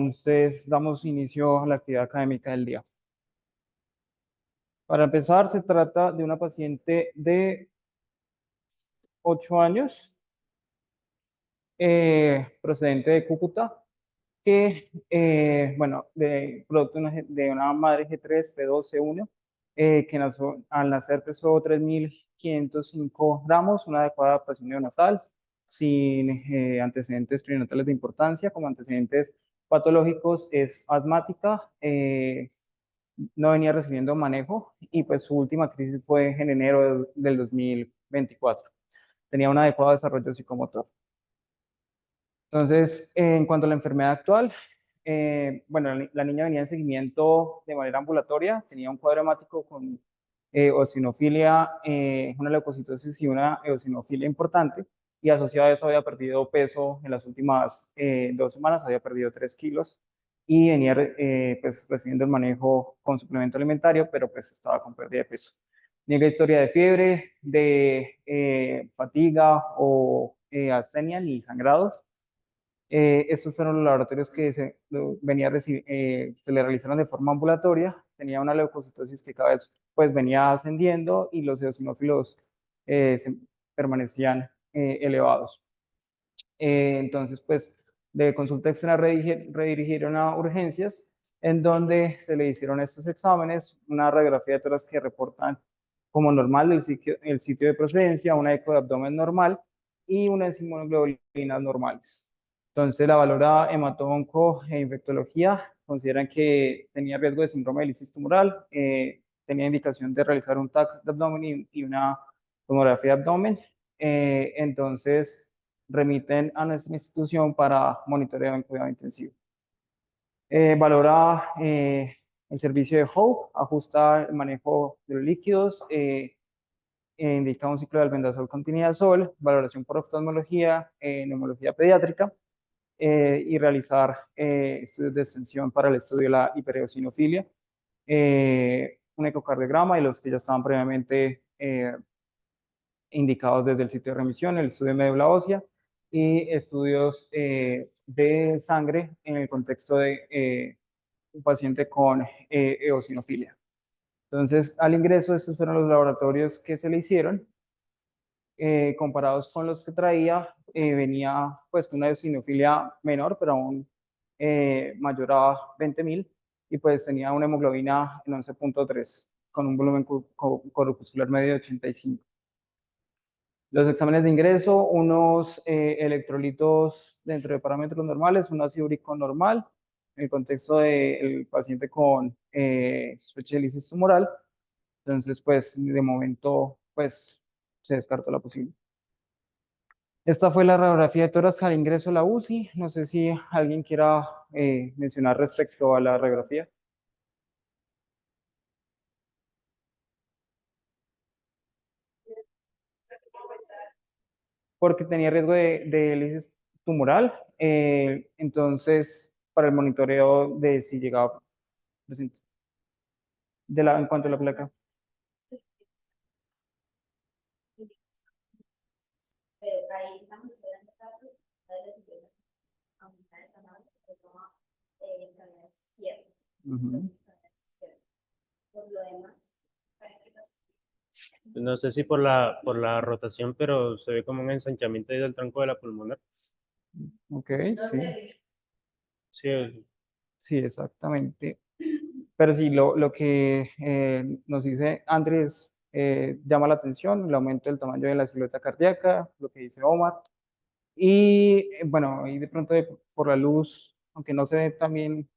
Entonces, damos inicio a la actividad académica del día. Para empezar, se trata de una paciente de 8 años, procedente de Cúcuta, que, bueno, producto de una madre G3, P2, C1, que nació, al nacer pesó 3.505 gramos, una adecuada adaptación neonatal, sin antecedentes perinatales de importancia. Como antecedentes patológicos es asmática, no venía recibiendo manejo y pues su última crisis fue en enero del 2024. Tenía un adecuado desarrollo psicomotor. Entonces, en cuanto a la enfermedad actual, bueno, la niña venía en seguimiento de manera ambulatoria, tenía un cuadro hemático con eosinofilia, una leucocitosis y una eosinofilia importante, y asociado a eso había perdido peso en las últimas 2 semanas, había perdido 3 kilos, y venía pues, recibiendo el manejo con suplemento alimentario, pero pues estaba con pérdida de peso. Niega historia de fiebre, de fatiga o astenia ni sangrados. Estos fueron los laboratorios que se le realizaron de forma ambulatoria. Tenía una leucocitosis que cada vez pues, venía ascendiendo y los eosinófilos permanecían elevados. Entonces, pues, de consulta externa redirigieron a urgencias, en donde se le hicieron estos exámenes, una radiografía de tórax que reportan como normal el sitio de procedencia, una eco de abdomen normal y unas inmunoglobulinas normales. Entonces, la valora hemato-onco e infectología consideran que tenía riesgo de síndrome de lisis tumoral, tenía indicación de realizar un TAC de abdomen y una tomografía de abdomen. Entonces, remiten a nuestra institución para monitoreo en cuidado intensivo. Valora el servicio de HOPE, ajusta el manejo de los líquidos, indica un ciclo de albendazol con tinidazol, valoración por oftalmología, neumología pediátrica, y realizar estudios de extensión para el estudio de la hipereosinofilia, un ecocardiograma y los que ya estaban previamente indicados desde el sitio de remisión, el estudio de médula ósea y estudios de sangre en el contexto de un paciente con eosinofilia. Entonces, al ingreso, estos fueron los laboratorios que se le hicieron. Comparados con los que traía, venía pues una eosinofilia menor, pero aún mayor a 20.000, y pues tenía una hemoglobina en 11.3 con un volumen corpuscular medio de 85. Los exámenes de ingreso, unos electrolitos dentro de parámetros normales, un ácido úrico normal, en el contexto del paciente con sospecha de lisis tumoral. Entonces, pues, de momento, pues, se descartó la posible. Esta fue la radiografía de tórax al ingreso a la UCI. No sé si alguien quiera mencionar respecto a la radiografía. Porque tenía riesgo de lisis tumoral. Entonces, para el monitoreo de si llegaba presente. En cuanto a la placa. Uh-huh. No sé si por la rotación, pero se ve como un ensanchamiento ahí del tronco de la pulmonar. Ok, sí. Sí, Sí, exactamente. Pero sí, lo que nos dice Andrés llama la atención, el aumento del tamaño de la silueta cardíaca, lo que dice Omar. Y bueno, ahí de pronto por la luz, aunque no se ve también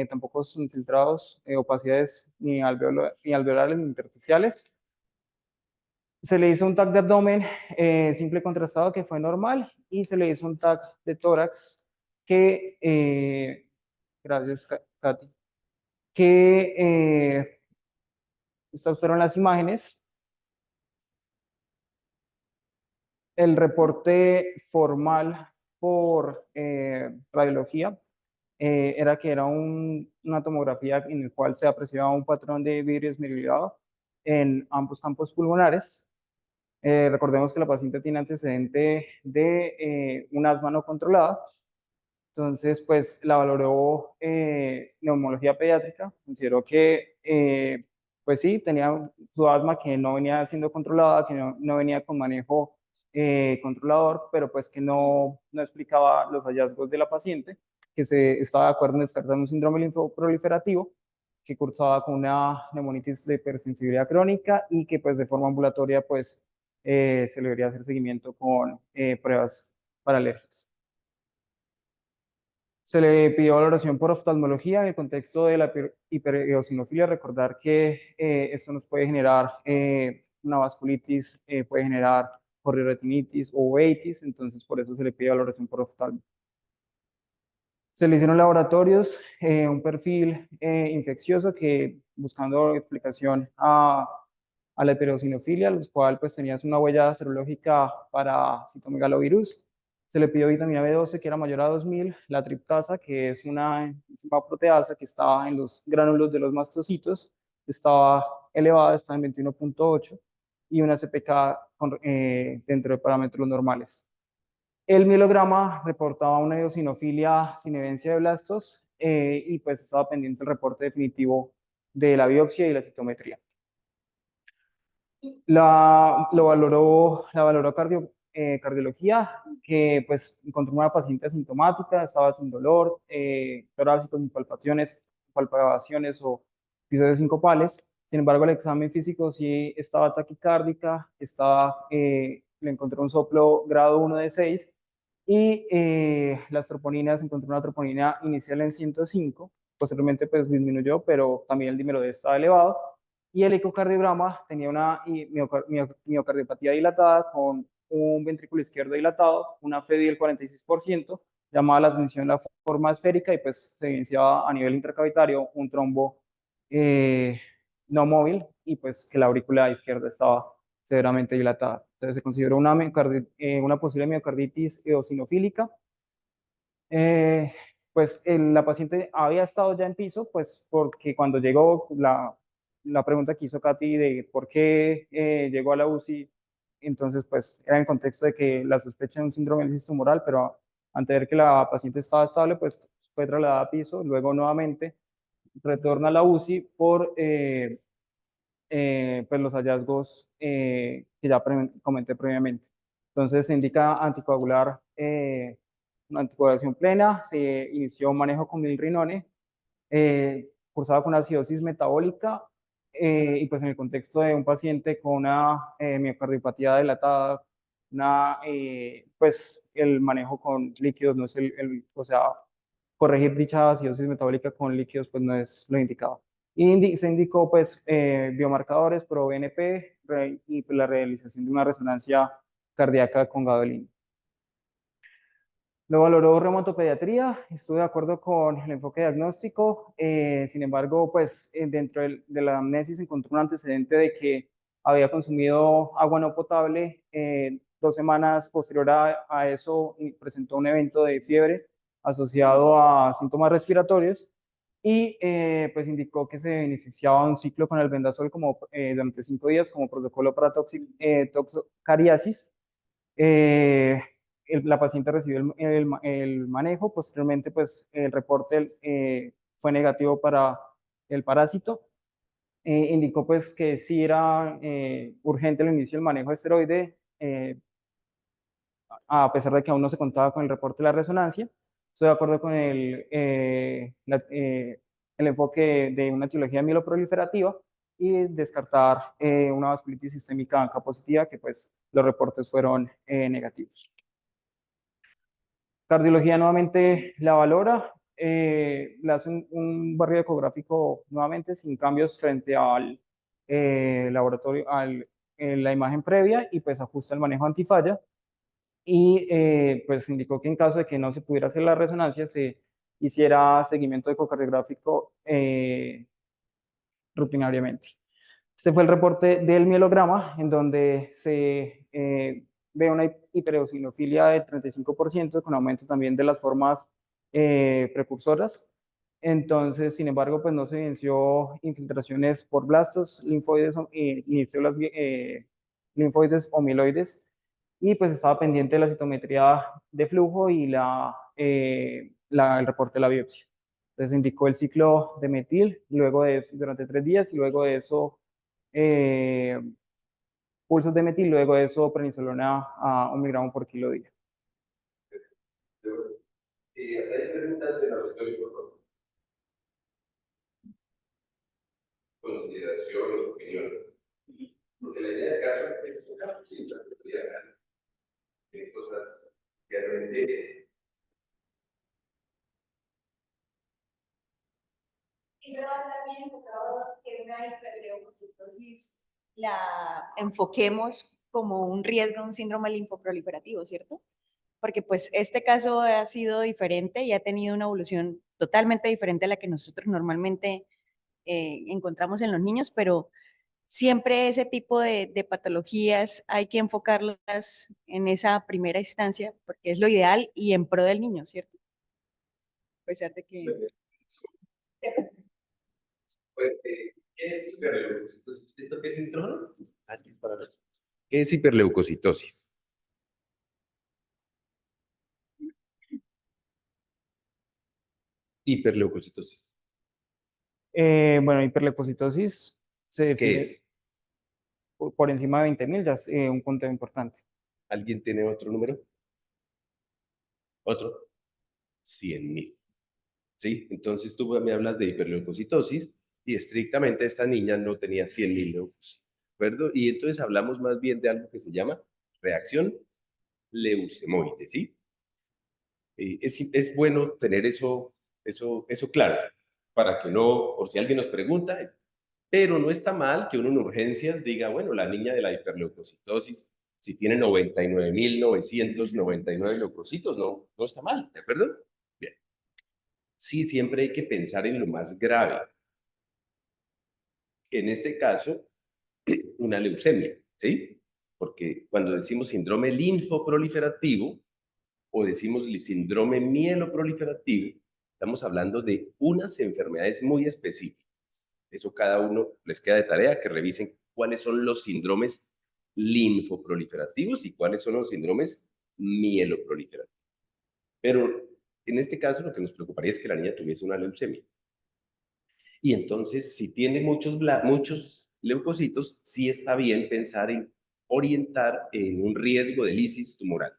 tampoco son filtrados, opacidades ni alveolares ni intersticiales. Se le hizo un TAC de abdomen simple contrastado que fue normal y se le hizo un TAC de tórax que, gracias Katy, que estas fueron las imágenes. El reporte formal por radiología era que era una tomografía en el cual se apreciaba un patrón de vidrio esmerilado en ambos campos pulmonares. Recordemos que la paciente tiene antecedente de un asma no controlada Entonces, pues la valoró neumología pediátrica, consideró que, pues sí, tenía su asma que no venía siendo controlada, que no venía con manejo controlador, pero pues que no explicaba los hallazgos de la paciente, que se estaba de acuerdo en descartar un síndrome linfoproliferativo, que cursaba con una neumonitis de hipersensibilidad crónica y que pues de forma ambulatoria pues se le debería hacer seguimiento con pruebas para alergias. Se le pidió valoración por oftalmología en el contexto de la hipereosinofilia. Recordar que esto nos puede generar una vasculitis, puede generar corrioretinitis o uveitis, entonces por eso se le pide valoración por oftalmo. Se le hicieron laboratorios, un perfil infeccioso que buscando explicación a la hipereosinofilia, los cual pues tenías una huella serológica para citomegalovirus. Se le pidió vitamina B12 que era mayor a 2000, la triptasa que es una enzima proteasa que estaba en los gránulos de los mastocitos, estaba elevada, estaba en 21.8 y una CPK dentro de parámetros normales. El mielograma reportaba una eosinofilia sin evidencia de blastos y pues estaba pendiente el reporte definitivo de la biopsia y la citometría. La valoró cardiología, que pues encontró una paciente asintomática, estaba sin dolor, torácico, sin palpaciones o episodios sincopales. Sin embargo, el examen físico sí estaba taquicárdica, le encontró un soplo grado 1 de 6 y las troponinas, encontró una troponina inicial en 105, posteriormente pues disminuyó, pero también el dímero D estaba elevado y el ecocardiograma tenía una miocardiopatía dilatada con un ventrículo izquierdo dilatado, una FEDI del 46%, llamaba la atención la forma esférica y pues se evidenciaba a nivel intracavitario un trombo no móvil y pues que la aurícula izquierda estaba severamente dilatada. Entonces se consideró una posible miocarditis eosinofílica. Pues la paciente había estado ya en piso, pues porque cuando llegó la pregunta que hizo Katy de por qué llegó a la UCI, entonces pues era en el contexto de que la sospecha de un síndrome del tumoral, pero ante ver que la paciente estaba estable, pues fue trasladada a piso, luego nuevamente retorna a la UCI por pues los hallazgos que ya comenté previamente. Entonces se indica anticoagular, una anticoagulación plena, se inició manejo con milrinone, cursado con acidosis metabólica y pues en el contexto de un paciente con una miocardiopatía dilatada, pues el manejo con líquidos no es o sea, corregir dicha acidosis metabólica con líquidos pues no es lo indicado. Y se indicó pues biomarcadores pro BNP y pues, la realización de una resonancia cardíaca con gadolina. Lo valoró reumatopediatría, estuve de acuerdo con el enfoque diagnóstico, sin embargo, pues dentro de la amnesis encontró un antecedente de que había consumido agua no potable, 2 semanas posterior a eso presentó un evento de fiebre asociado a síntomas respiratorios y pues indicó que se beneficiaba de un ciclo con el vendasol como, durante 5 días como protocolo para toxocariasis. La paciente recibió el manejo, posteriormente pues el reporte fue negativo para el parásito. Indicó pues que sí era urgente el inicio del manejo de esteroide, a pesar de que aún no se contaba con el reporte de la resonancia. Estoy de acuerdo con el enfoque de una etiología mieloproliferativa y descartar una vasculitis sistémica ANCA positiva, que pues los reportes fueron negativos. Cardiología nuevamente la valora, le hace un barrido ecográfico nuevamente sin cambios frente al laboratorio, la imagen previa y pues ajusta el manejo antifalla y pues indicó que en caso de que no se pudiera hacer la resonancia se hiciera seguimiento ecocardiográfico rutinariamente. Este fue el reporte del mielograma, en donde se ve una hipereosinofilia del 35%, con aumento también de las formas precursoras. Entonces, sin embargo, pues no se evidenció infiltraciones por blastos, linfoides, ni células linfoides o mieloides, y pues estaba pendiente de la citometría de flujo y la el reporte de la biopsia. Entonces indicó el ciclo de metil, luego de eso, durante 3 días, y luego de eso, pulsos de metil, luego de eso, prednisolona a 1 miligramo por kilo día. Hasta ahí preguntas de laboratorio, por favor. Consideraciones, opiniones. Porque la idea del caso es que es una cosita que podría ganar. Tiene cosas que realmente. Y luego también enfocado que una hiperleucocitosis la enfoquemos como un riesgo, un síndrome linfoproliferativo, ¿cierto? Porque pues este caso ha sido diferente y ha tenido una evolución totalmente diferente a la que nosotros normalmente encontramos en los niños, pero siempre ese tipo de patologías hay que enfocarlas en esa primera instancia porque es lo ideal y en pro del niño, ¿cierto? A pesar de que... ¿Qué es hiperleucocitosis? ¿Esto qué es nitrógeno? Así es para los. ¿Qué es hiperleucocitosis? Hiperleucocitosis. Bueno, hiperleucocitosis se ¿Qué define es? por encima de 20.000, ya es un punto importante. ¿Alguien tiene otro número? ¿Otro? 100.000. ¿Sí? Entonces tú me hablas de hiperleucocitosis y estrictamente esta niña no tenía 100.000 leucocitos, ¿de acuerdo? Y entonces hablamos más bien de algo que se llama reacción leucemoide, ¿sí? Es bueno tener eso claro, para que no, por si alguien nos pregunta, pero no está mal que uno en urgencias diga, bueno, la niña de la hiperleucocitosis, si tiene 99.999 leucocitos, no está mal, ¿de acuerdo? Bien. Sí, siempre hay que pensar en lo más grave. En este caso, una leucemia, ¿sí? Porque cuando decimos síndrome linfoproliferativo o decimos síndrome mieloproliferativo, estamos hablando de unas enfermedades muy específicas. Eso cada uno les queda de tarea que revisen cuáles son los síndromes linfoproliferativos y cuáles son los síndromes mieloproliferativos. Pero en este caso lo que nos preocuparía es que la niña tuviese una leucemia. Y entonces, si tiene muchos leucocitos, sí está bien pensar en orientar en un riesgo de lisis tumoral.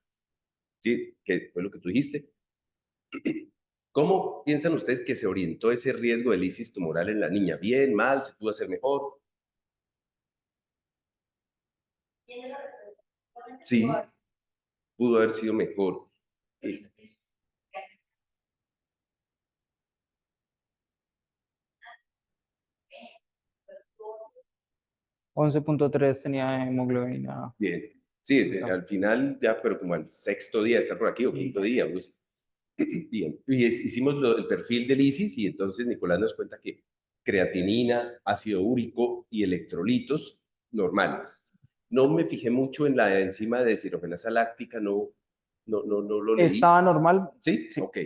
¿Sí? Que fue lo que tú dijiste. ¿Cómo piensan ustedes que se orientó ese riesgo de lisis tumoral en la niña? ¿Bien, mal? ¿Se pudo hacer mejor? Sí, pudo haber sido mejor. 11.3 tenía hemoglobina. Bien. Sí, al final ya, pero como al sexto día está por aquí o quinto día. Pues. Bien. Y hicimos el perfil del ISIS y entonces Nicolás nos cuenta que creatinina, ácido úrico y electrolitos normales. No me fijé mucho en la enzima de deshidrogenasa láctica, no lo leí. ¿Estaba normal? ¿Sí? Sí. Ok,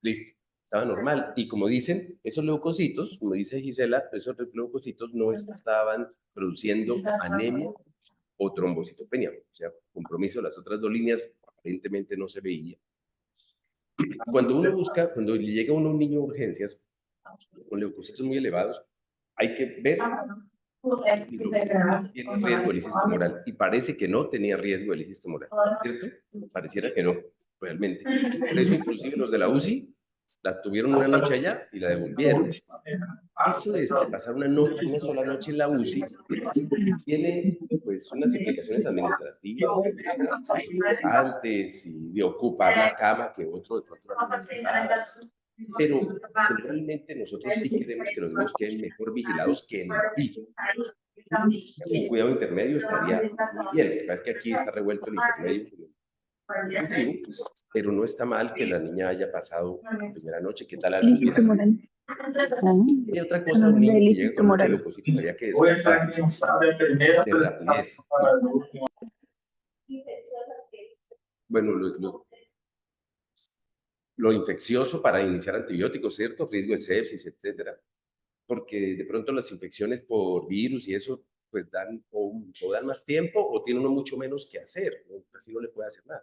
listo. Estaba normal. Y como dicen, esos leucocitos, como dice Gisela, esos leucocitos no estaban produciendo anemia o trombocitopenia. O sea, compromiso de las otras dos líneas aparentemente no se veía. Cuando uno busca, cuando llega uno a un niño a urgencias con leucocitos muy elevados, hay que ver si tiene riesgo de lisis tumoral. Y parece que no tenía riesgo de lisis tumoral, ¿cierto? Pareciera que no, realmente. Por eso, inclusive los de la UCI la tuvieron una noche allá y la devolvieron. Eso de pasar una sola noche en la UCI tiene pues unas implicaciones administrativas interesantes y de ocupar la cama que otro de pronto la necesitaba. Pero generalmente nosotros sí queremos que los niños queden mejor vigilados que en el piso. Un cuidado intermedio estaría muy bien. Lo que pasa es que aquí está revuelto el intermedio intensivo, pero no está mal que la niña haya pasado la primera noche. ¿Qué tal la limpieza? Y otra cosa, un niño que llega con muchos leucocitos había que descartar de rapidez. Bueno, lo infeccioso para iniciar antibióticos, ¿cierto? Riesgo de sepsis, etcétera. Porque de pronto las infecciones por virus y eso, pues dan o dan más tiempo o tiene uno mucho menos que hacer, ¿no? Así no le puede hacer nada.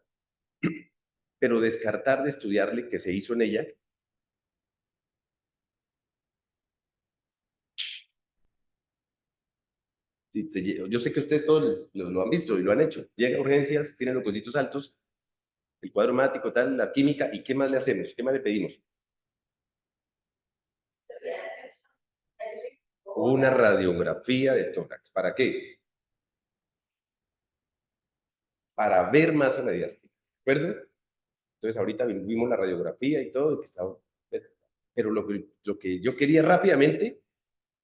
pero descartar de estudiarle que se hizo en ella. Sí, yo sé que ustedes todos lo han visto y lo han hecho. Llega a urgencias, tienen los cositos altos, el cuadro mático, tal, la química, ¿y qué más le hacemos? ¿Qué más le pedimos? Una radiografía de tórax. ¿Para qué? Para ver masa mediástica. ¿De acuerdo? Entonces, ahorita vimos la radiografía y todo, que estaba, pero lo que yo quería rápidamente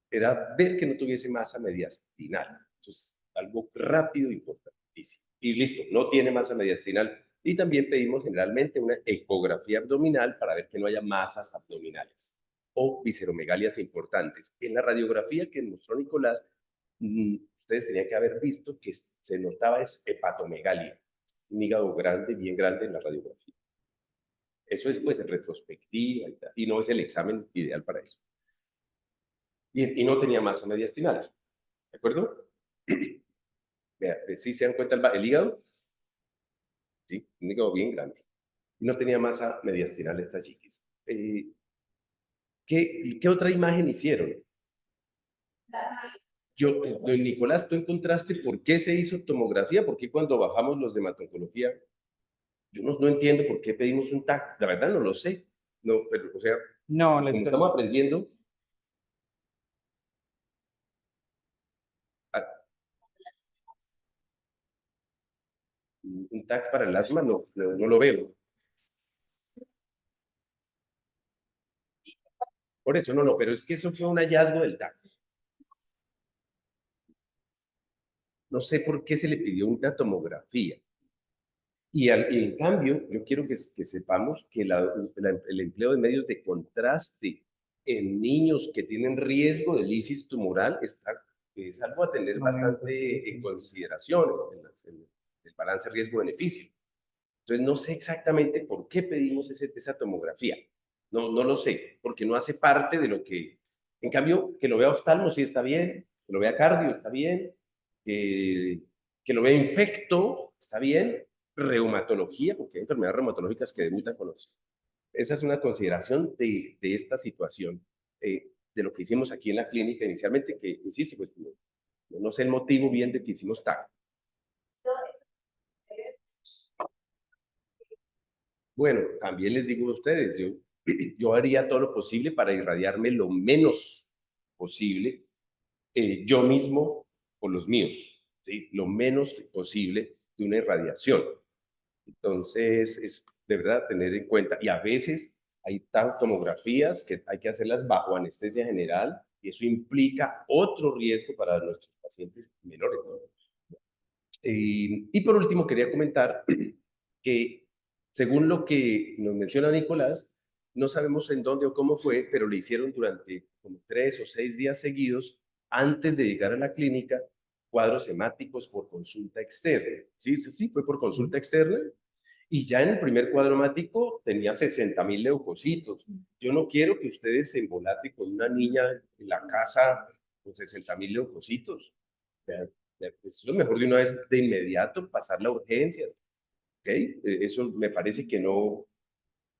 era ver que no tuviese masa mediastinal. Entonces, algo rápido e importantísimo. Y listo, no tiene masa mediastinal. Y también pedimos generalmente una ecografía abdominal para ver que no haya masas abdominales o visceromegalias importantes. En la radiografía que mostró Nicolás, ustedes tenían que haber visto que se notaba es hepatomegalia, un hígado grande, bien grande en la radiografía. Eso es pues en retrospectiva y no es el examen ideal para eso. Bien, y no tenía masa mediastinal, ¿de acuerdo? Vea, ¿sí se dan cuenta el hígado? Sí, un hígado bien grande. Y no tenía masa mediastinal esta chiquis. ¿Qué otra imagen hicieron? Don Nicolás, ¿tú encontraste por qué se hizo tomografía? ¿Por qué cuando bajamos los de hematología? Yo no entiendo por qué pedimos un TAC. La verdad no lo sé. No, pero, o sea, No, como estamos aprendiendo, un TAC para el asma no lo veo. Por eso no, pero es que eso fue un hallazgo del TAC. No sé por qué se le pidió una tomografía. Y en cambio, yo quiero que sepamos que el empleo de medios de contraste en niños que tienen riesgo de lisis tumoral es algo a tener bastante en consideración en el balance riesgo-beneficio. Entonces, no sé exactamente por qué pedimos esa tomografía. No lo sé, porque no hace parte de lo que... En cambio, que lo vea oftalmo sí está bien, que lo vea cardio está bien, que lo vea infecto está bien, reumatología, porque hay enfermedades reumatológicas que debutan con los... Esa es una consideración de esta situación, de lo que hicimos aquí en la clínica inicialmente, que, insisto, pues no sé el motivo bien de que hicimos TAC. Bueno, también les digo a ustedes, yo haría todo lo posible para irradiarme lo menos posible, yo mismo o los míos, ¿sí? Lo menos posible de una irradiación. Entonces, es de verdad tener en cuenta, y a veces hay tomografías que hay que hacerlas bajo anestesia general, y eso implica otro riesgo para nuestros pacientes menores, ¿no? Y por último, quería comentar que, según lo que nos menciona Nicolás, no sabemos en dónde o cómo fue, pero le hicieron durante como 3 o 6 días seguidos, antes de llegar a la clínica, cuadros hemáticos por consulta externa. Sí, fue por consulta externa. Y ya en el primer cuadro hemático tenía 60,000 leucocitos. Yo no quiero que ustedes se embolaten con una niña en la casa con 60,000 leucocitos. Es lo mejor de una vez de inmediato pasar la urgencias. ¿Ok? Eso me parece que no,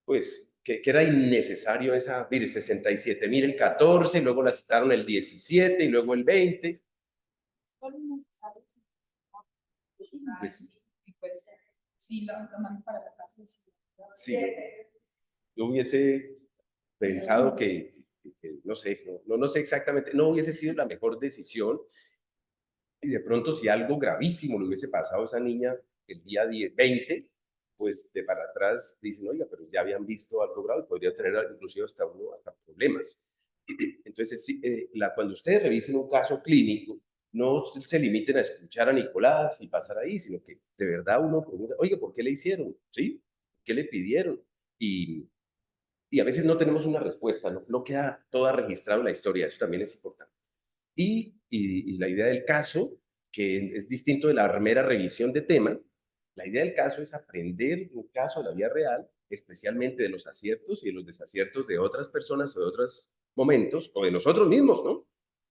pues, que era innecesario esa, mire, 67,000 el 14, luego la citaron el 17 y luego el 20. Pues, sí, lo mandan para la casa. sí, yo hubiese pensado no sé, no sé exactamente, no hubiese sido la mejor decisión. Y de pronto, si algo gravísimo le hubiese pasado a esa niña el día 20, pues de para atrás dicen, oiga, pero ya habían visto algo grave, podría tener inclusive hasta problemas. Entonces, sí, cuando ustedes revisen un caso clínico, no se limiten a escuchar a Nicolás y pasar ahí, sino que de verdad uno pregunta, oiga, ¿por qué le hicieron? ¿Sí? ¿Qué le pidieron? Y a veces no tenemos una respuesta, no queda toda registrada la historia, eso también es importante. Y la idea del caso, que es distinto de la mera revisión de tema, la idea del caso es aprender un caso de la vida real, especialmente de los aciertos y de los desaciertos de otras personas o de otros momentos, o de nosotros mismos, ¿no?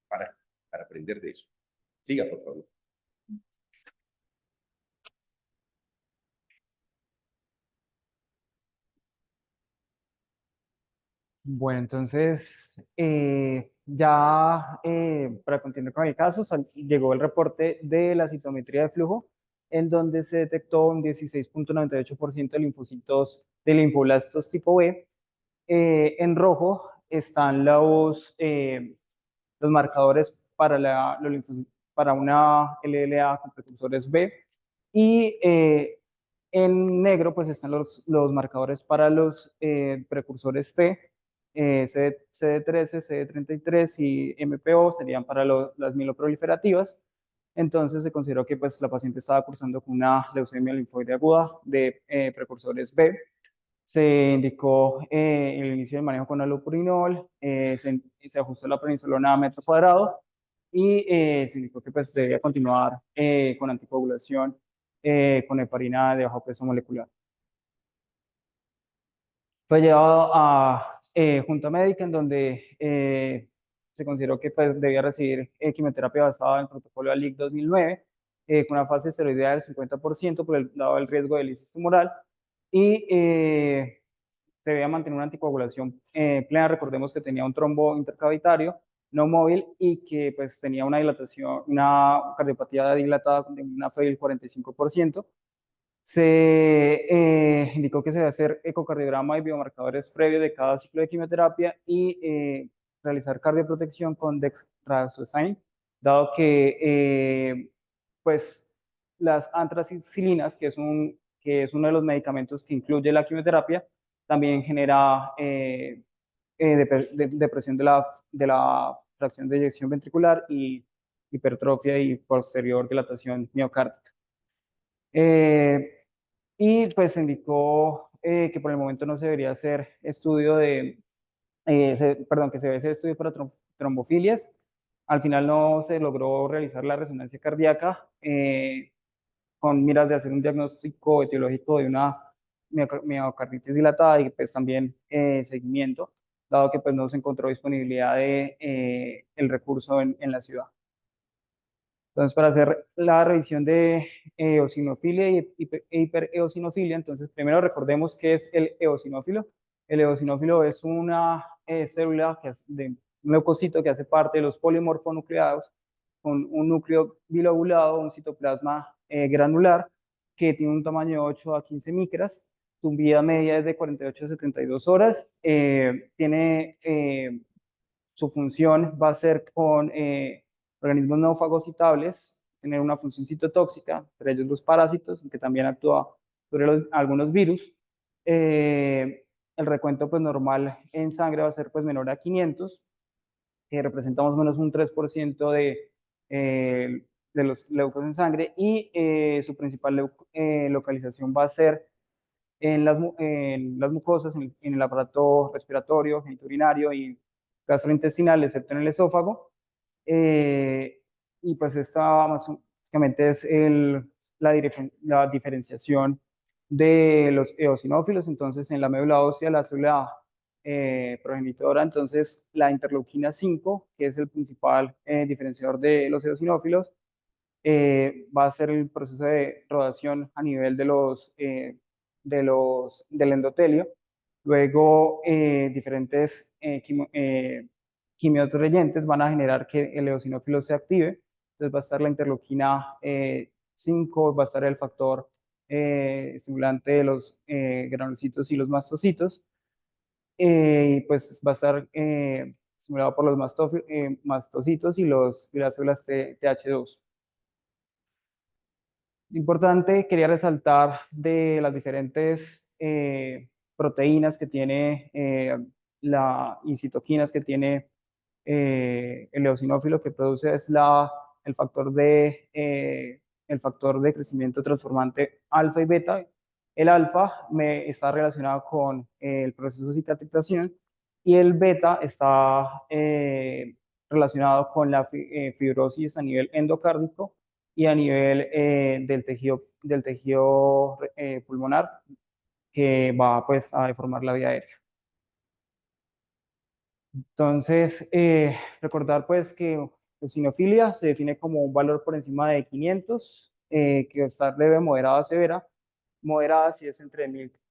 Para aprender de eso. Siga, por favor. Bueno, entonces, ya para continuar con el caso, llegó el reporte de la citometría de flujo, en donde se detectó un 16.98% de linfocitos de linfoblastos tipo B. En rojo están los marcadores para, para una LLA con precursores B, y en negro pues están los marcadores para los precursores T, CD13, CD33 y MPO serían para las mieloproliferativas. Entonces se consideró que pues, la paciente estaba cursando con una leucemia linfoide aguda de precursores B. Se indicó el inicio del manejo con allopurinol, se ajustó la prednisolona a metro cuadrado, y se indicó que pues, debía continuar con anticoagulación con heparina de bajo peso molecular. Fue llevado a junta médica, en donde se consideró que pues, debía recibir quimioterapia basada en el protocolo ALIC 2009, con una fase esteroidea del 50% por el lado del riesgo de lisis tumoral, y se debía mantener una anticoagulación plena. Recordemos que tenía un trombo intercavitario no móvil y que pues tenía una dilatación, una cardiopatía dilatada con una FE del 45%. Se indicó que se debe hacer ecocardiograma y biomarcadores previos de cada ciclo de quimioterapia, y realizar cardioprotección con dexrazoxane, dado que pues las antraciclinas, que es uno de los medicamentos que incluye la quimioterapia, también genera depresión de la fracción de eyección ventricular y hipertrofia y posterior dilatación miocárdica. Y pues se indicó que por el momento no se debería hacer estudio perdón, que se debe hacer estudio para trombofilias. Al final no se logró realizar la resonancia cardíaca con miras de hacer un diagnóstico etiológico de una miocarditis dilatada, y pues también seguimiento, dado que pues no se encontró disponibilidad de el recurso en la ciudad. Entonces, para hacer la revisión de eosinofilia e hipereosinofilia, entonces primero recordemos qué es el eosinófilo. El eosinófilo es una célula de un leucocito que hace parte de los polimorfonucleados, con un núcleo bilobulado, un citoplasma granular, que tiene un tamaño de 8 a 15 micras. Su vida media es de 48 a 72 horas. Su función va a ser con organismos no fagocitables, tener una función citotóxica, entre ellos los parásitos, que también actúa sobre algunos virus. El recuento pues, normal en sangre va a ser pues, menor a 500, que representa más o menos un 3% de los leucos en sangre, y su principal localización va a ser en las mucosas, en el aparato respiratorio, genitourinario y gastrointestinal, excepto en el esófago. Y pues esta básicamente es la diferenciación de los eosinófilos. Entonces, en la médula ósea, la célula progenitora, entonces la interleuquina 5, que es el principal diferenciador de los eosinófilos, va a ser el proceso de rodación a nivel del endotelio. Luego, diferentes quimios reyentes van a generar que el eosinófilo se active. Entonces va a estar la interleuquina 5, va a estar el factor estimulante de los granulocitos y los mastocitos. Y pues va a estar estimulado por los mastocitos y las células TH2. Importante, quería resaltar de las diferentes proteínas que tiene y citoquinas que tiene el eosinófilo, que produce es el factor de crecimiento transformante alfa y beta. El alfa está relacionado con el proceso de cicatrización, y el beta está relacionado con la fibrosis a nivel endocárdico y a nivel del tejido pulmonar, que va pues, a deformar la vía aérea. Entonces, recordar pues que eosinofilia se define como un valor por encima de 500, que estar leve, moderada, severa. Moderada si es entre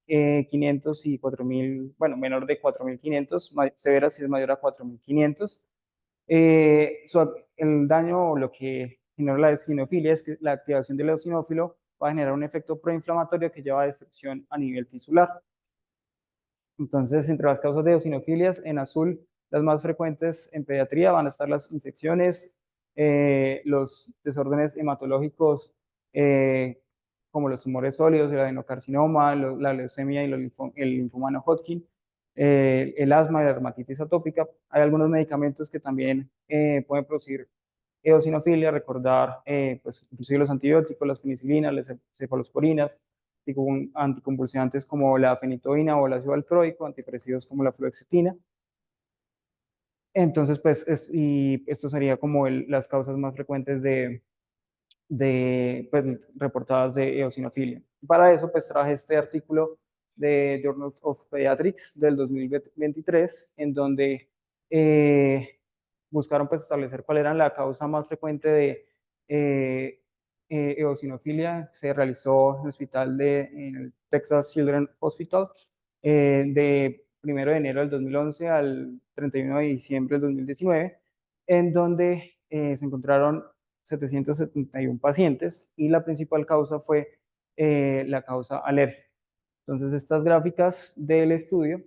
4.500 y 4.000, bueno, menor de 4.500, severa si es mayor a 4.500. El daño o lo que genera la eosinofilia es que la activación del eosinófilo va a generar un efecto proinflamatorio que lleva a destrucción a nivel tisular. Entonces, entre las causas de eosinofilias, en azul, las más frecuentes en pediatría van a estar las infecciones, los desórdenes hematológicos, como los tumores sólidos, el adenocarcinoma, la leucemia y el linfoma no Hodgkin, el asma y la dermatitis atópica. Hay algunos medicamentos que también pueden producir eosinofilia, recordar, pues, inclusive los antibióticos, las penicilinas, las cefalosporinas, anticonvulsivantes como la fenitoína o el ácido valproico, antidepresivos como la fluoxetina. Entonces, pues, y esto sería como las causas más frecuentes pues, reportadas de eosinofilia. Para eso, pues, traje este artículo de Journal of Pediatrics del 2023, en donde buscaron, pues, establecer cuál era la causa más frecuente de eosinofilia. Se realizó en el hospital en el Texas Children's Hospital de 1 de enero del 2011 al 31 de diciembre del 2019, en donde se encontraron 771 pacientes y la principal causa fue la causa alérgica. Entonces, estas gráficas del estudio,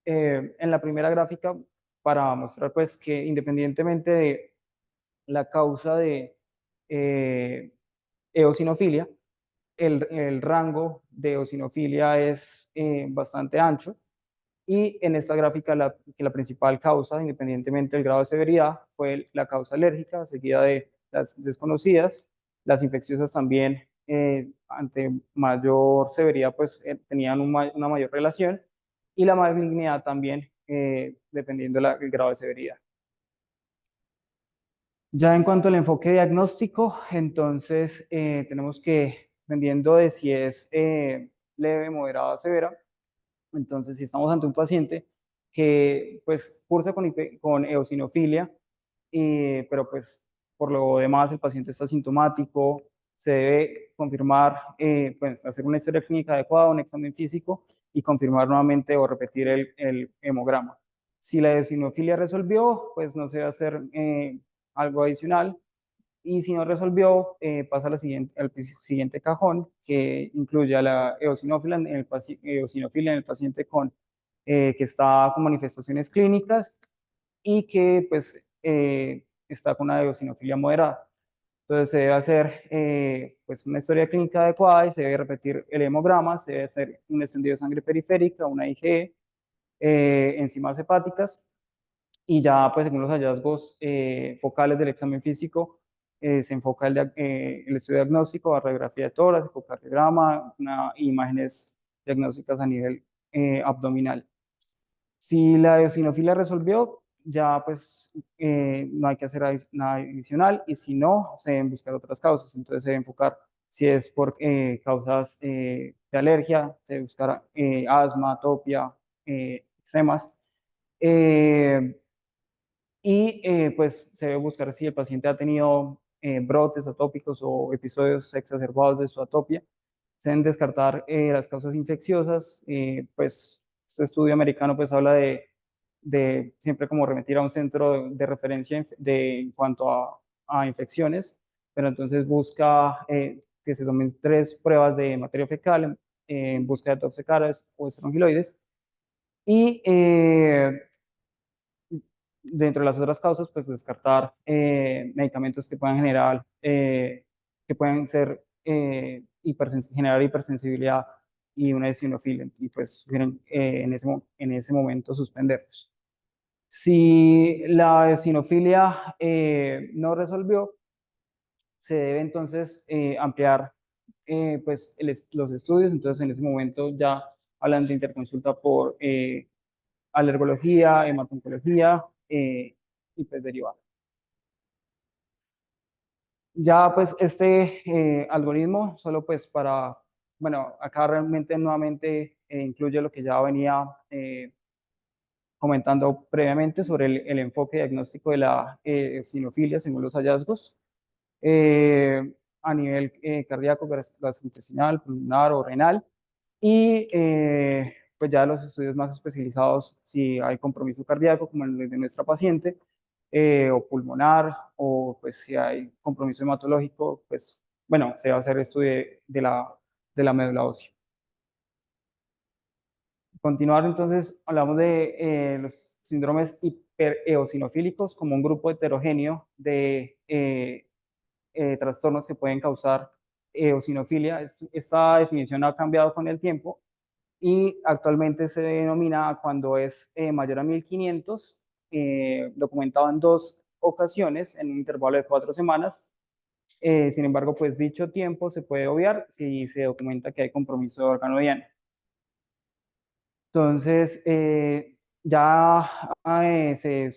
en la primera gráfica, para mostrar pues que independientemente de la causa de eosinofilia, el rango de eosinofilia es bastante ancho. Y en esta gráfica, que la principal causa, independientemente del grado de severidad, fue la causa alérgica, seguida de las desconocidas. Las infecciosas también, ante mayor severidad, pues tenían una mayor relación. Y la malignidad también, dependiendo del grado de severidad. Ya en cuanto al enfoque diagnóstico, entonces tenemos que, dependiendo de si es leve, moderada o severa, entonces si estamos ante un paciente que pues cursa con eosinofilia, pero pues por lo demás el paciente está sintomático, se debe confirmar, pues, hacer una historia clínica adecuada, un examen físico y confirmar nuevamente o repetir el hemograma. Si la eosinofilia resolvió, pues no se debe hacer algo adicional. Y si no resolvió, pasa al siguiente cajón, que incluye a la eosinofilia en el paciente que está con manifestaciones clínicas y que pues, está con una eosinofilia moderada. Entonces se debe hacer pues una historia clínica adecuada y se debe repetir el hemograma, se debe hacer un extendido de sangre periférica, una IgE, enzimas hepáticas, y ya pues según los hallazgos focales del examen físico, se enfoca el estudio diagnóstico, la radiografía de tórax, ecocardiograma, imágenes diagnósticas a nivel abdominal. Si la eosinofilia resolvió, ya pues no hay que hacer nada adicional, y si no, se deben buscar otras causas. Entonces se debe enfocar si es por causas de alergia, se debe buscar asma, atopia, eczemas. Pues se debe buscar si el paciente ha tenido brotes atópicos o episodios exacerbados de su atopia. Se deben descartar las causas infecciosas. Pues este estudio americano pues habla de siempre como remitir a un centro de referencia en cuanto a infecciones, pero entonces busca que se tomen 3 pruebas de materia fecal en busca de toxicaras o estrongiloides. Y dentro de las otras causas, pues descartar medicamentos que puedan generar, que pueden ser, generar hipersensibilidad y una eosinofilia, y pues en ese momento suspenderlos. Si la eosinofilia no resolvió, se debe entonces ampliar pues los estudios. Entonces en ese momento ya hablan de interconsulta por alergología, hematoncología y pues derivado. Ya pues este algoritmo, solo pues bueno, acá realmente nuevamente incluye lo que ya venía comentando previamente sobre el enfoque diagnóstico de la eosinofilia según los hallazgos a nivel cardíaco, gastrointestinal, pulmonar o renal. Y pues ya los estudios más especializados, si hay compromiso cardíaco, como el de nuestra paciente, o pulmonar, o pues si hay compromiso hematológico, pues bueno, se va a hacer estudio de la médula ósea. Continuar, entonces, hablamos de los síndromes hipereosinofílicos como un grupo heterogéneo de trastornos que pueden causar eosinofilia. Esta definición ha cambiado con el tiempo y actualmente se denomina cuando es mayor a 1500, documentado en 2 ocasiones en un intervalo de 4 semanas. Sin embargo, pues dicho tiempo se puede obviar si se documenta que hay compromiso de órgano diana. Entonces, ya se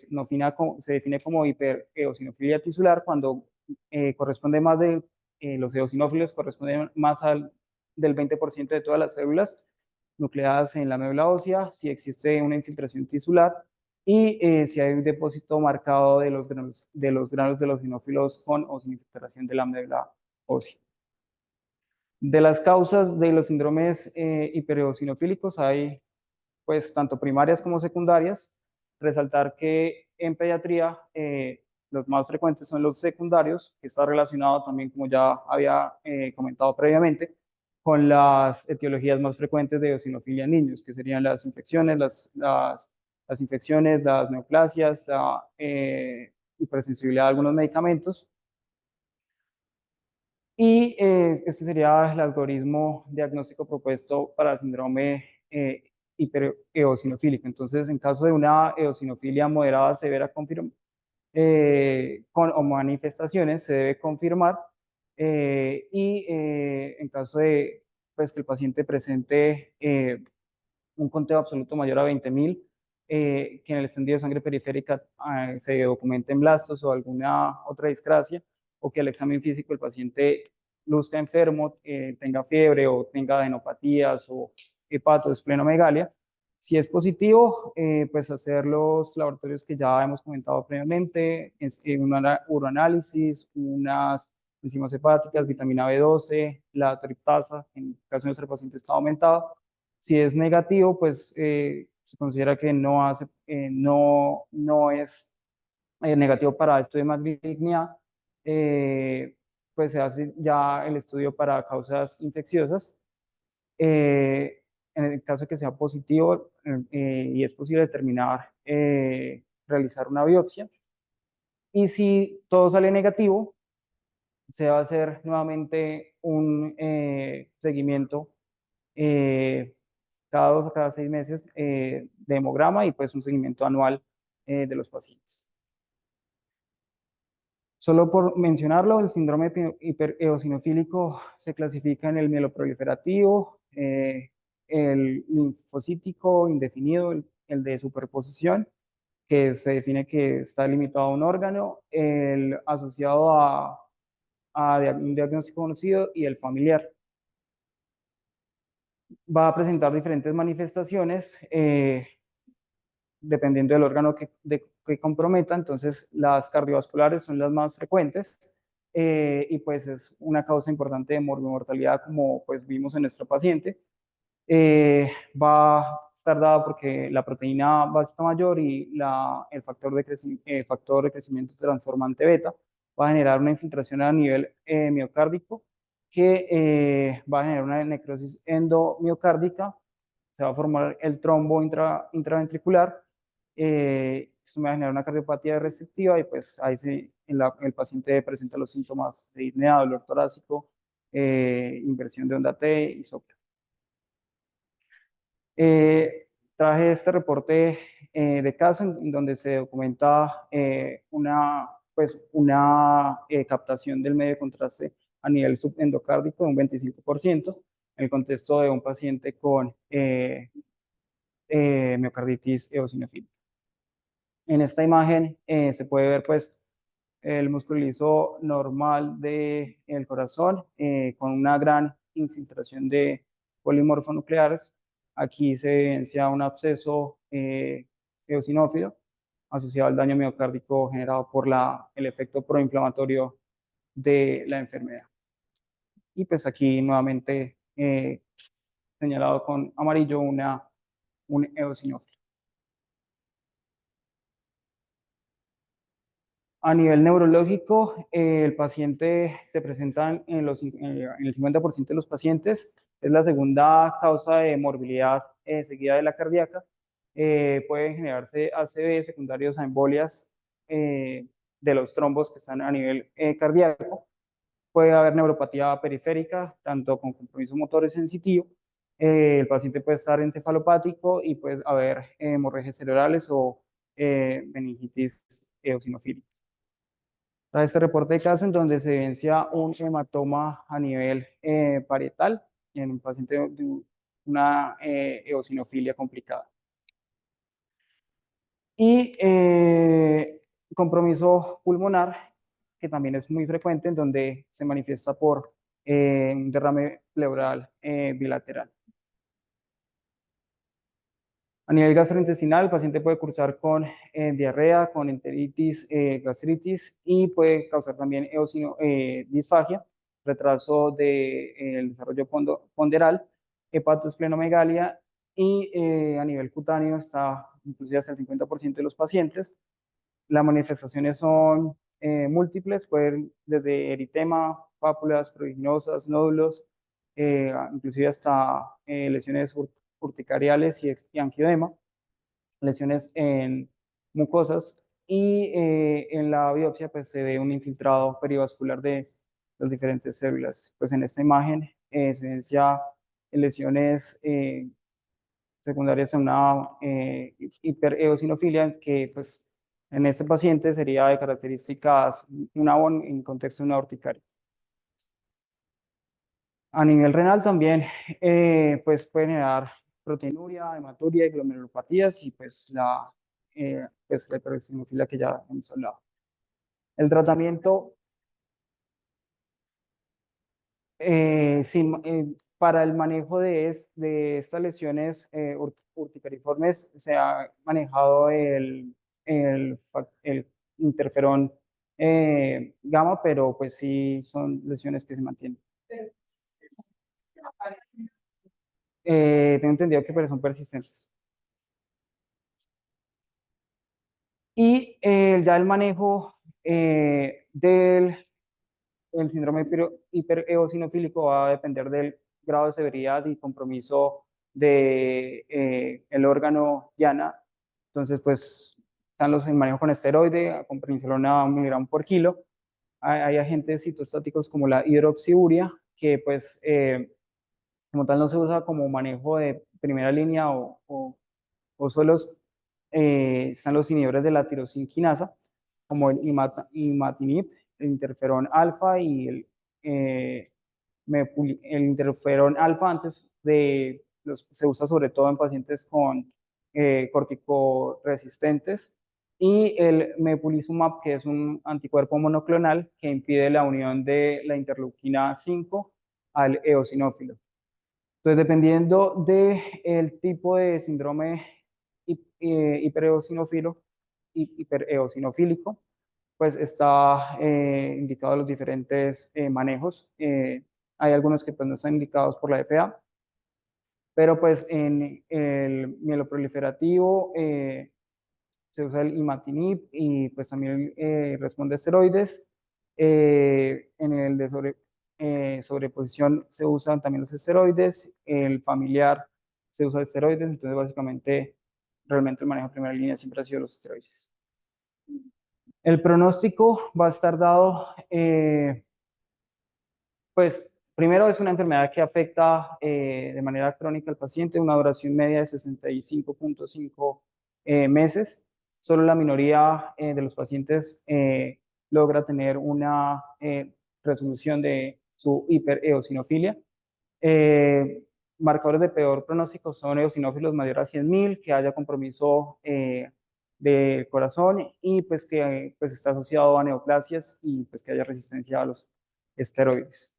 define como hipereosinofilia tisular cuando corresponde más de los eosinófilos, corresponden más del 20% de todas las células nucleadas en la médula ósea, si existe una infiltración tisular y si hay un depósito marcado de los granos de los eosinófilos con o sin infiltración de la médula ósea. De las causas de los síndromes hipereosinofílicos hay pues tanto primarias como secundarias. Resaltar que en pediatría los más frecuentes son los secundarios, que está relacionado también, como ya había comentado previamente, con las etiologías más frecuentes de eosinofilia en niños, que serían las infecciones, las infecciones, las neoplasias, la hipersensibilidad a algunos medicamentos. Y este sería el algoritmo diagnóstico propuesto para el síndrome hipereosinofílico. Entonces, en caso de una eosinofilia moderada severa con o manifestaciones, se debe confirmar. Y en caso de pues, que el paciente presente un conteo absoluto mayor a 20.000, que en el extendido de sangre periférica se documenten blastos o alguna otra discrasia, o que al examen físico el paciente luzca enfermo, tenga fiebre o tenga adenopatías o hepatoesplenomegalia. Si es positivo, pues hacer los laboratorios que ya hemos comentado previamente, un uroanálisis, unas enzimas hepáticas, vitamina B12, la triptasa, en el caso de nuestro paciente está aumentado. Si es negativo, pues se considera que no es negativo para estudio de malignidad, pues se hace ya el estudio para causas infecciosas. En el caso de que sea positivo y es posible determinar, realizar una biopsia. Y si todo sale negativo, se va a hacer nuevamente un seguimiento cada 2 o cada 6 meses de hemograma y pues un seguimiento anual de los pacientes. Solo por mencionarlo, el síndrome hipereosinofílico se clasifica en el mieloproliferativo, el linfocítico indefinido, el de superposición, que se define que está limitado a un órgano, el asociado a un diagnóstico conocido y el familiar. Va a presentar diferentes manifestaciones dependiendo del órgano que comprometa. Entonces, las cardiovasculares son las más frecuentes y pues es una causa importante de morbimortalidad, como pues vimos en nuestro paciente. Va a estar dada porque la proteína básica mayor y el factor de crecimiento transformante beta va a generar una infiltración a nivel miocárdico que va a generar una necrosis endomiocárdica, se va a formar el trombo intraventricular, esto me va a generar una cardiopatía restrictiva y pues ahí el paciente presenta los síntomas de disnea, dolor torácico, inversión de onda T y soplo. Traje este reporte de caso en donde se documenta una captación del medio de contraste a nivel subendocárdico de un 25% en el contexto de un paciente con miocarditis eosinofílica. En esta imagen se puede ver pues el músculo liso normal del corazón con una gran infiltración de polimorfonucleares. Aquí se evidencia un absceso eosinófilo asociado al daño miocárdico generado por el efecto proinflamatorio de la enfermedad. Y pues aquí nuevamente se señalado con amarillo un eosinófilo. A nivel neurológico, el paciente se presenta en el 50% de los pacientes. Es la segunda causa de morbilidad seguida de la cardíaca. Pueden generarse ACV secundarios a embolias de los trombos que están a nivel cardíaco. Puede haber neuropatía periférica, tanto con compromiso motor y sensitivo. El paciente puede estar encefalopático y puede haber hemorragias cerebrales o meningitis eosinofílica. Este reporte de caso en donde se evidencia un hematoma a nivel parietal en un paciente de una eosinofilia complicada. Y compromiso pulmonar, que también es muy frecuente, en donde se manifiesta por un derrame pleural bilateral. A nivel gastrointestinal, el paciente puede cursar con diarrea, con enteritis, gastritis y puede causar también disfagia, retraso del desarrollo ponderal, hepatosplenomegalia y a nivel cutáneo está inclusive hasta el 50% de los pacientes. Las manifestaciones son múltiples, pueden desde eritema, pápulas pruriginosas, nódulos, inclusive hasta lesiones urticariales y angioedema, lesiones en mucosas y en la biopsia pues se ve un infiltrado perivascular de las diferentes células. Pues en esta imagen se evidencia lesiones secundarias a una hipereosinofilia que pues en este paciente sería de características en contexto de una urticaria. A nivel renal también pues pueden generar proteinuria, hematuria y glomerulopatías y pues la hipereosinofilia que ya hemos hablado. El tratamiento para el manejo de estas lesiones urticariformes se ha manejado el interferón gamma, pero pues sí son lesiones que se mantienen. Tengo entendido que pero son persistentes. Y ya el manejo del síndrome hipereosinofílico va a depender del grado de severidad y compromiso de el órgano llana. Entonces, pues, están los en manejo con esteroide, con prednisolona 1 miligramo por kilo. Hay agentes citostáticos como la hidroxiuria, que pues, como tal no se usa como manejo de primera línea o solo están los inhibidores de la tirosina quinasa, como el imatinib, el interferón alfa y el interferón alfa antes se usa sobre todo en pacientes con corticoresistentes, y el mepulizumab, que es un anticuerpo monoclonal que impide la unión de la interleuquina 5 al eosinófilo. Entonces, dependiendo del tipo de síndrome hipereosinofílico, pues está indicado los diferentes manejos. Hay algunos que pues no están indicados por la FDA, pero pues en el mieloproliferativo se usa el imatinib y pues también responde a esteroides. En el de sobreposición se usan también los esteroides. El familiar se usa esteroides, entonces básicamente realmente el manejo de primera línea siempre ha sido los esteroides. El pronóstico va a estar dado, pues primero es una enfermedad que afecta de manera crónica al paciente, una duración media de 65.5 meses. Solo la minoría de los pacientes logra tener una resolución de su hipereosinofilia. Marcadores de peor pronóstico son eosinófilos mayor a 100.000, que haya compromiso del corazón y pues que pues está asociado a neoplasias y pues que haya resistencia a los esteroides.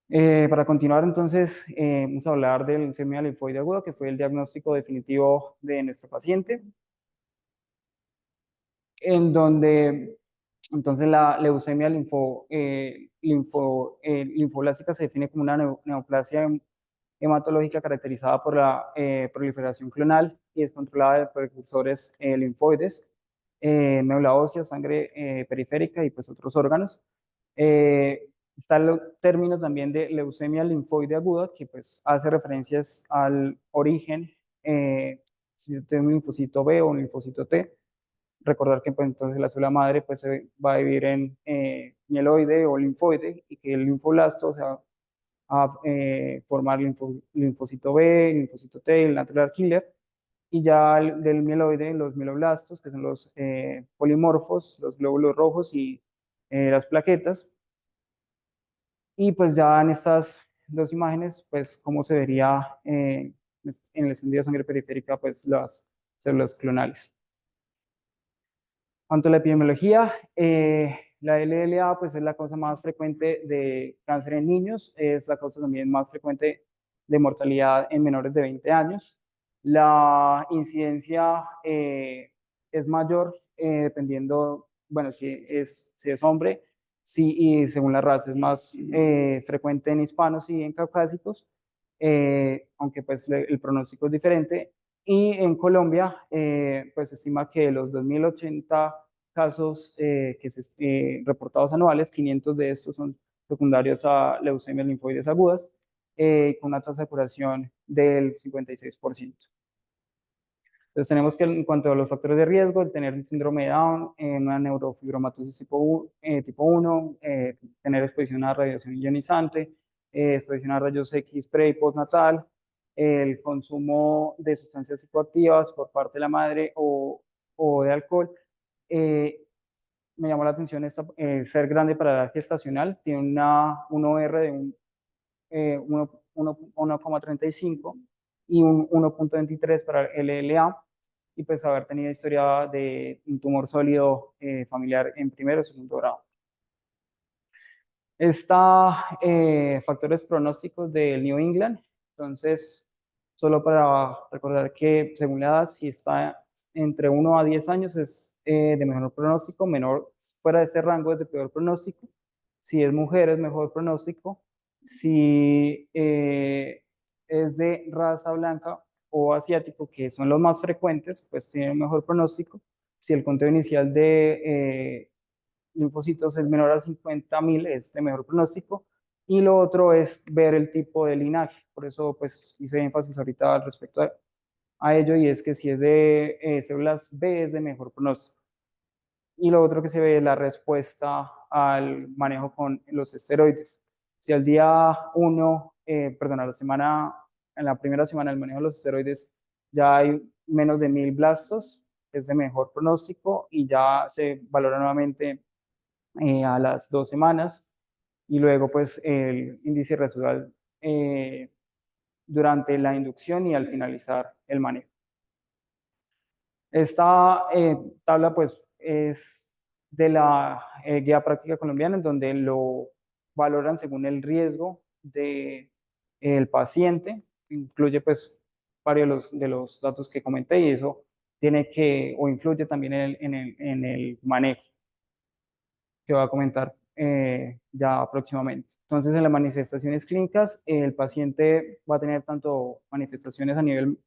Para continuar entonces, vamos a hablar del leucemia linfoide aguda, que fue el diagnóstico definitivo de nuestro paciente, en donde entonces la leucemia linfoblástica se define como una neoplasia hematológica caracterizada por la proliferación clonal y descontrolada de precursores linfoides, médula ósea, sangre periférica y pues otros órganos. Está el término también de leucemia linfoide aguda, que pues hace referencias al origen, si tiene un linfocito B o un linfocito T. Recordar que pues, entonces la célula madre pues, se va a dividir en mieloide o linfoide y que el linfoblasto se va a formar linfocito B, linfocito T, el natural killer, y ya del mieloide, los mieloblastos, que son los polimorfos, los glóbulos rojos y las plaquetas. Y pues ya en estas dos imágenes, pues cómo se vería en el extendido de sangre periférica, pues las células clonales. Cuanto a la epidemiología, la LLA pues, es la causa más frecuente de cáncer en niños, es la causa también más frecuente de mortalidad en menores de 20 años. La incidencia es mayor dependiendo, bueno, si es hombre, sí, y según la raza es más frecuente en hispanos y en caucásicos, aunque pues el pronóstico es diferente. Y en Colombia, pues se estima que los 2080 casos reportados anuales, 500 de estos son secundarios a leucemias linfoides agudas, con una tasa de curación del 56%. Entonces tenemos que en cuanto a los factores de riesgo, el tener un síndrome de Down, una neurofibromatosis tipo 1, tener exposición a radiación ionizante, exposición a rayos X pre y postnatal, el consumo de sustancias psicoactivas por parte de la madre o de alcohol. Me llamó la atención ser grande para la edad gestacional, tiene un OR de 1,35 y un 1,23 para el LLA, y pues haber tenido historia de un tumor sólido familiar en primero o segundo grado. Está factores pronósticos del New England, entonces solo para recordar que según la edad, si está entre 1 a 10 años es de mejor pronóstico, menor fuera de este rango es de peor pronóstico, si es mujer es mejor pronóstico, si es de raza blanca o asiático, que son los más frecuentes, pues tiene un mejor pronóstico. Si el conteo inicial de linfocitos es menor a 50.000, es de mejor pronóstico. Y lo otro es ver el tipo de linaje. Por eso pues hice énfasis ahorita al respecto a ello, y es que si es de células B es de mejor pronóstico. Y lo otro que se ve es la respuesta al manejo con los esteroides. Si al día 1, perdón, en la primera semana del manejo de los esteroides ya hay menos de 1000 blastos, es de mejor pronóstico, y ya se valora nuevamente a las 2 semanas, y luego pues el índice residual durante la inducción y al finalizar el manejo. Esta tabla pues es de la guía práctica colombiana, en donde lo valoran según el riesgo del paciente, incluye pues varios de los datos que comenté, y eso tiene que o influye también en el manejo que voy a comentar ya próximamente. Entonces, en las manifestaciones clínicas, el paciente va a tener tanto manifestaciones a nivel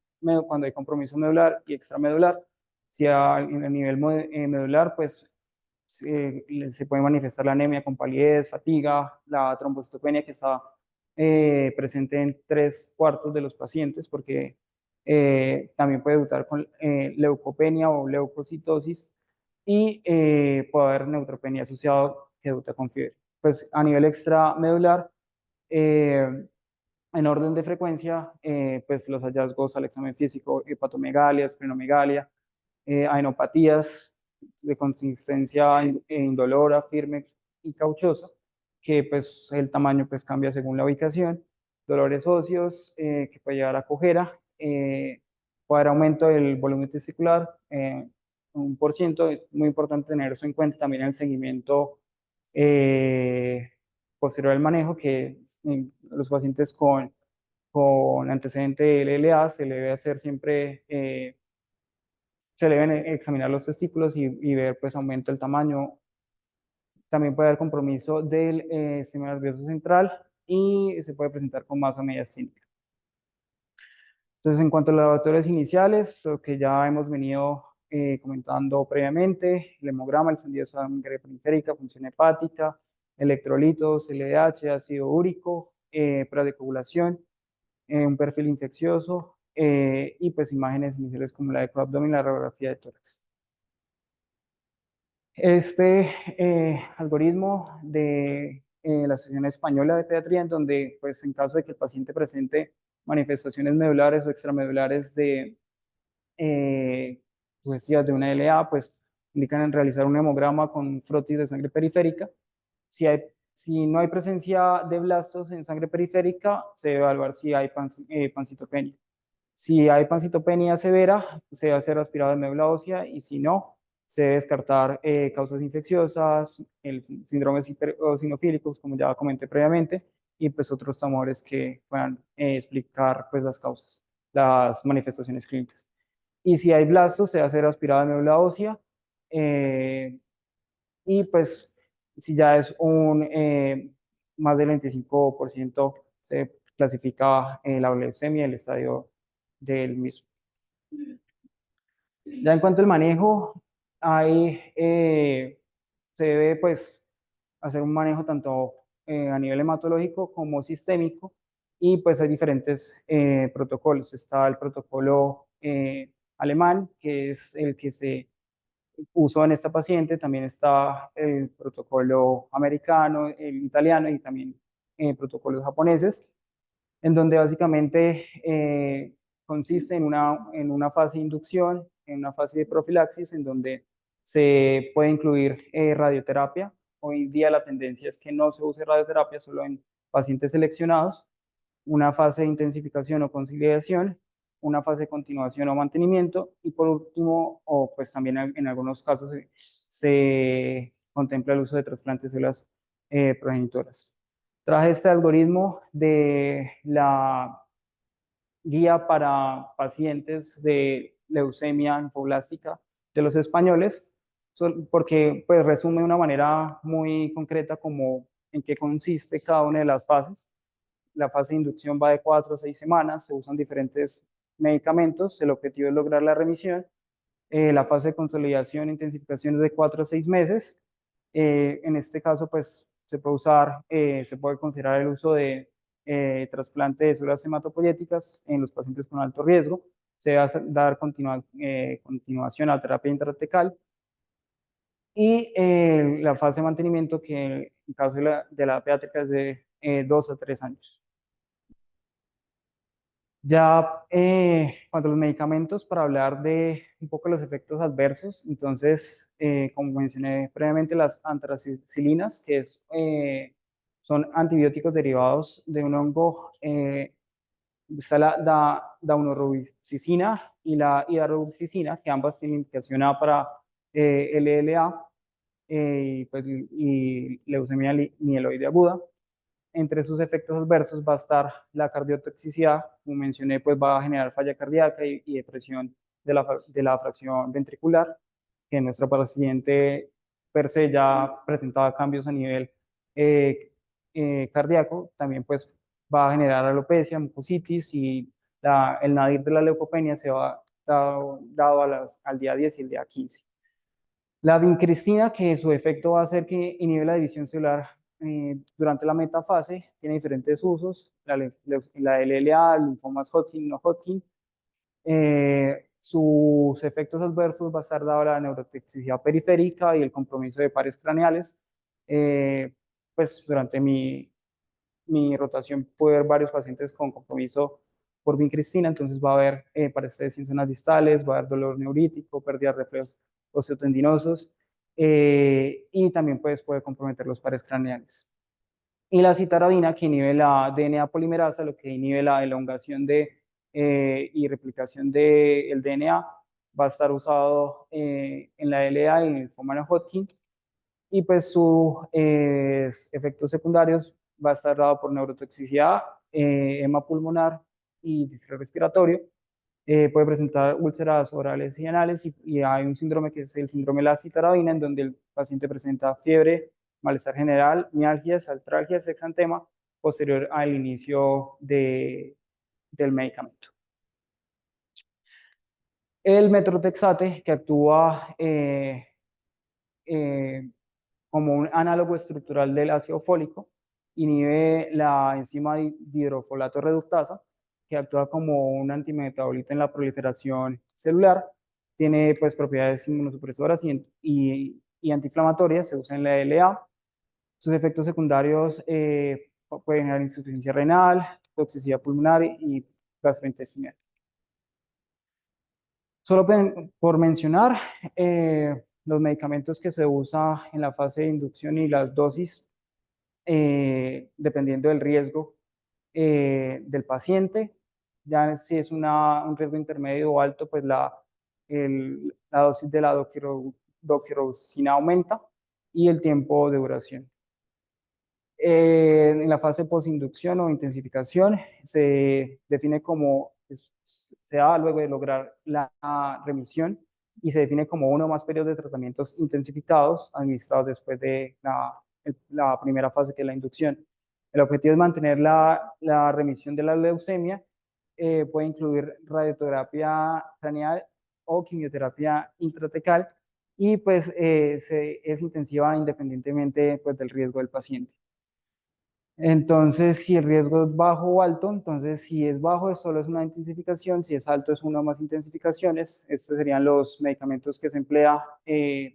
cuando hay compromiso medular y extramedular. Si a nivel medular, pues se puede manifestar la anemia con palidez, fatiga, la trombocitopenia, que está presente en 3/4 de los pacientes, porque también puede debutar con leucopenia o leucocitosis, y puede haber neutropenia asociado que debuta con fiebre. Pues a nivel extramedular, en orden de frecuencia, pues los hallazgos al examen físico: hepatomegalia, esplenomegalia, adenopatías de consistencia indolora, firme y cauchosa, que pues el tamaño pues cambia según la ubicación, dolores óseos, que puede llevar a cojera, puede haber aumento del volumen testicular, 1%, es muy importante tener eso en cuenta también en el seguimiento posterior al manejo, que en los pacientes con antecedente de LLA se le debe hacer siempre se deben examinar los testículos y ver pues aumento del tamaño. También puede haber compromiso del sistema nervioso central, y se puede presentar con masa mediastínica. Entonces, en cuanto a los laboratorios iniciales, lo que ya hemos venido comentando previamente, el hemograma, el sentido de sangre periférica, función hepática, electrolitos, LDH, ácido úrico, pruebas de coagulación, un perfil infeccioso y pues imágenes iniciales como la de ecoabdomen y la radiografía de tórax. Este algoritmo de la Asociación Española de Pediatría, en donde pues en caso de que el paciente presente manifestaciones medulares o extramedulares de sugestivas de una LA, pues indican en realizar un hemograma con frotis de sangre periférica. Si no hay presencia de blastos en sangre periférica, se debe evaluar si hay pancitopenia. Si hay pancitopenia severa, se debe hacer aspirado de médula ósea y si no, se debe descartar causas infecciosas, el síndrome eosinofílicos, como ya comenté previamente, y pues otros tumores que puedan explicar pues las causas, las manifestaciones clínicas. Y si hay blastos, se debe hacer aspirado de médula ósea y pues si ya es un más del 25%, se clasifica la leucemia, el estadio del mismo. Ya en cuanto al manejo, hay, se debe pues hacer un manejo tanto a nivel hematológico como sistémico y pues hay diferentes protocolos. Está el protocolo alemán, que es el que se usó en esta paciente, también está el protocolo americano, el italiano y también protocolos japoneses, en donde básicamente consiste en una fase de inducción, en una fase de profilaxis, en donde se puede incluir radioterapia. Hoy día la tendencia es que no se use radioterapia solo en pacientes seleccionados, una fase de intensificación o conciliación, una fase de continuación o mantenimiento y por último, o pues también en algunos casos se contempla el uso de trasplantes de células progenitoras. Traje este algoritmo de la guía para pacientes de leucemia linfoblástica de los españoles, porque pues resume de una manera muy concreta como en qué consiste cada una de las fases. La fase de inducción va de 4 a 6 semanas, se usan diferentes medicamentos, el objetivo es lograr la remisión. La fase de consolidación e intensificación es de 4 a 6 meses. En este caso, pues se puede usar, se puede considerar el uso de trasplante de células hematopoyéticas en los pacientes con alto riesgo. Se va a dar continuación a terapia intratecal. Y la fase de mantenimiento, que en caso de la pediátrica es de 2 a 3 años. Ya cuanto a los medicamentos, para hablar de un poco los efectos adversos, entonces, como mencioné previamente, las antraciclinas, que son antibióticos derivados de un hongo, está la daunorubicina y la hidarubicina, que ambas tienen indicación para LLA y leucemia mieloide aguda. Entre sus efectos adversos va a estar la cardiotoxicidad, como mencioné, pues va a generar falla cardíaca y depresión de la fracción ventricular, que nuestra paciente per se ya presentaba cambios a nivel cardíaco. También pues va a generar alopecia, mucositis y el nadir de la leucopenia se va dado al día 10 y el día 15. La vincristina, que su efecto va a ser que inhibe la división celular durante la metafase, tiene diferentes usos, la LLA, linfomas Hodgkin, no Hodgkin. Sus efectos adversos va a estar dado la neurotoxicidad periférica y el compromiso de pares craneales. Pues durante mi rotación pude ver varios pacientes con compromiso por vincristina, entonces va a haber paredes en zonas distales, va a haber dolor neurítico, pérdida de reflejos osteotendinosos y también pues, puede comprometer los pares craneales. Y la citarabina, que inhibe la DNA polimerasa, lo que inhibe la elongación y replicación del DNA, va a estar usado en la LA y en el linfoma no Hodgkin. Y pues sus efectos secundarios va a estar dado por neurotoxicidad, edema pulmonar y distrés respiratorio. Puede presentar úlceras orales y anales y hay un síndrome que es el síndrome de la citarabina, en donde el paciente presenta fiebre, malestar general, mialgias, artralgias, exantema, posterior al inicio del medicamento. El metrotexate, que actúa como un análogo estructural del ácido fólico, inhibe la enzima dihidrofolato reductasa, que actúa como un antimetabolito en la proliferación celular. Tiene pues propiedades inmunosupresoras y antiinflamatorias, se usa en la LA. Sus efectos secundarios pueden generar insuficiencia renal, toxicidad pulmonar y gastrointestinal. Solo por mencionar, los medicamentos que se usan en la fase de inducción y las dosis, dependiendo del riesgo del paciente. Ya si es un riesgo intermedio o alto, pues la dosis de la doxorubicina aumenta y el tiempo de duración. En la fase de posinducción o intensificación se define como, se da luego de lograr la remisión y se define como uno o más periodos de tratamientos intensificados administrados después de la primera fase, que es la inducción. El objetivo es mantener la remisión de la leucemia. Puede incluir radioterapia craneal o quimioterapia intratecal y pues es intensiva independientemente pues, del riesgo del paciente. Entonces, si el riesgo es bajo o alto, entonces si es bajo solo es una intensificación, si es alto es una o más intensificaciones. Estos serían los medicamentos que se emplea en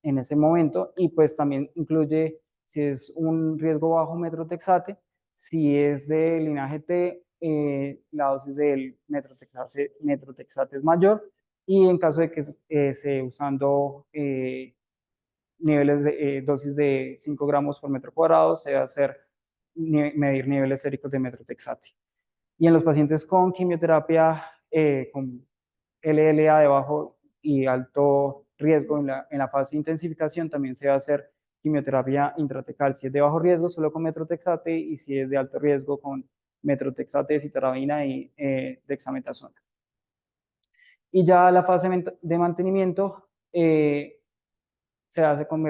ese momento y pues también incluye si es un riesgo bajo metrotexate, si es de linaje T, la dosis del metrotexate es mayor y en caso de que esté usando niveles de dosis de 5 gramos por metro cuadrado, se va a hacer medir niveles séricos de metrotexate. Y en los pacientes con quimioterapia, con LLA de bajo y alto riesgo en la fase de intensificación, también se va a hacer quimioterapia intratecal. Si es de bajo riesgo, solo con metrotexate, y si es de alto riesgo, con metrotexate, citarabina y dexametasona. Y ya la fase de mantenimiento se hace con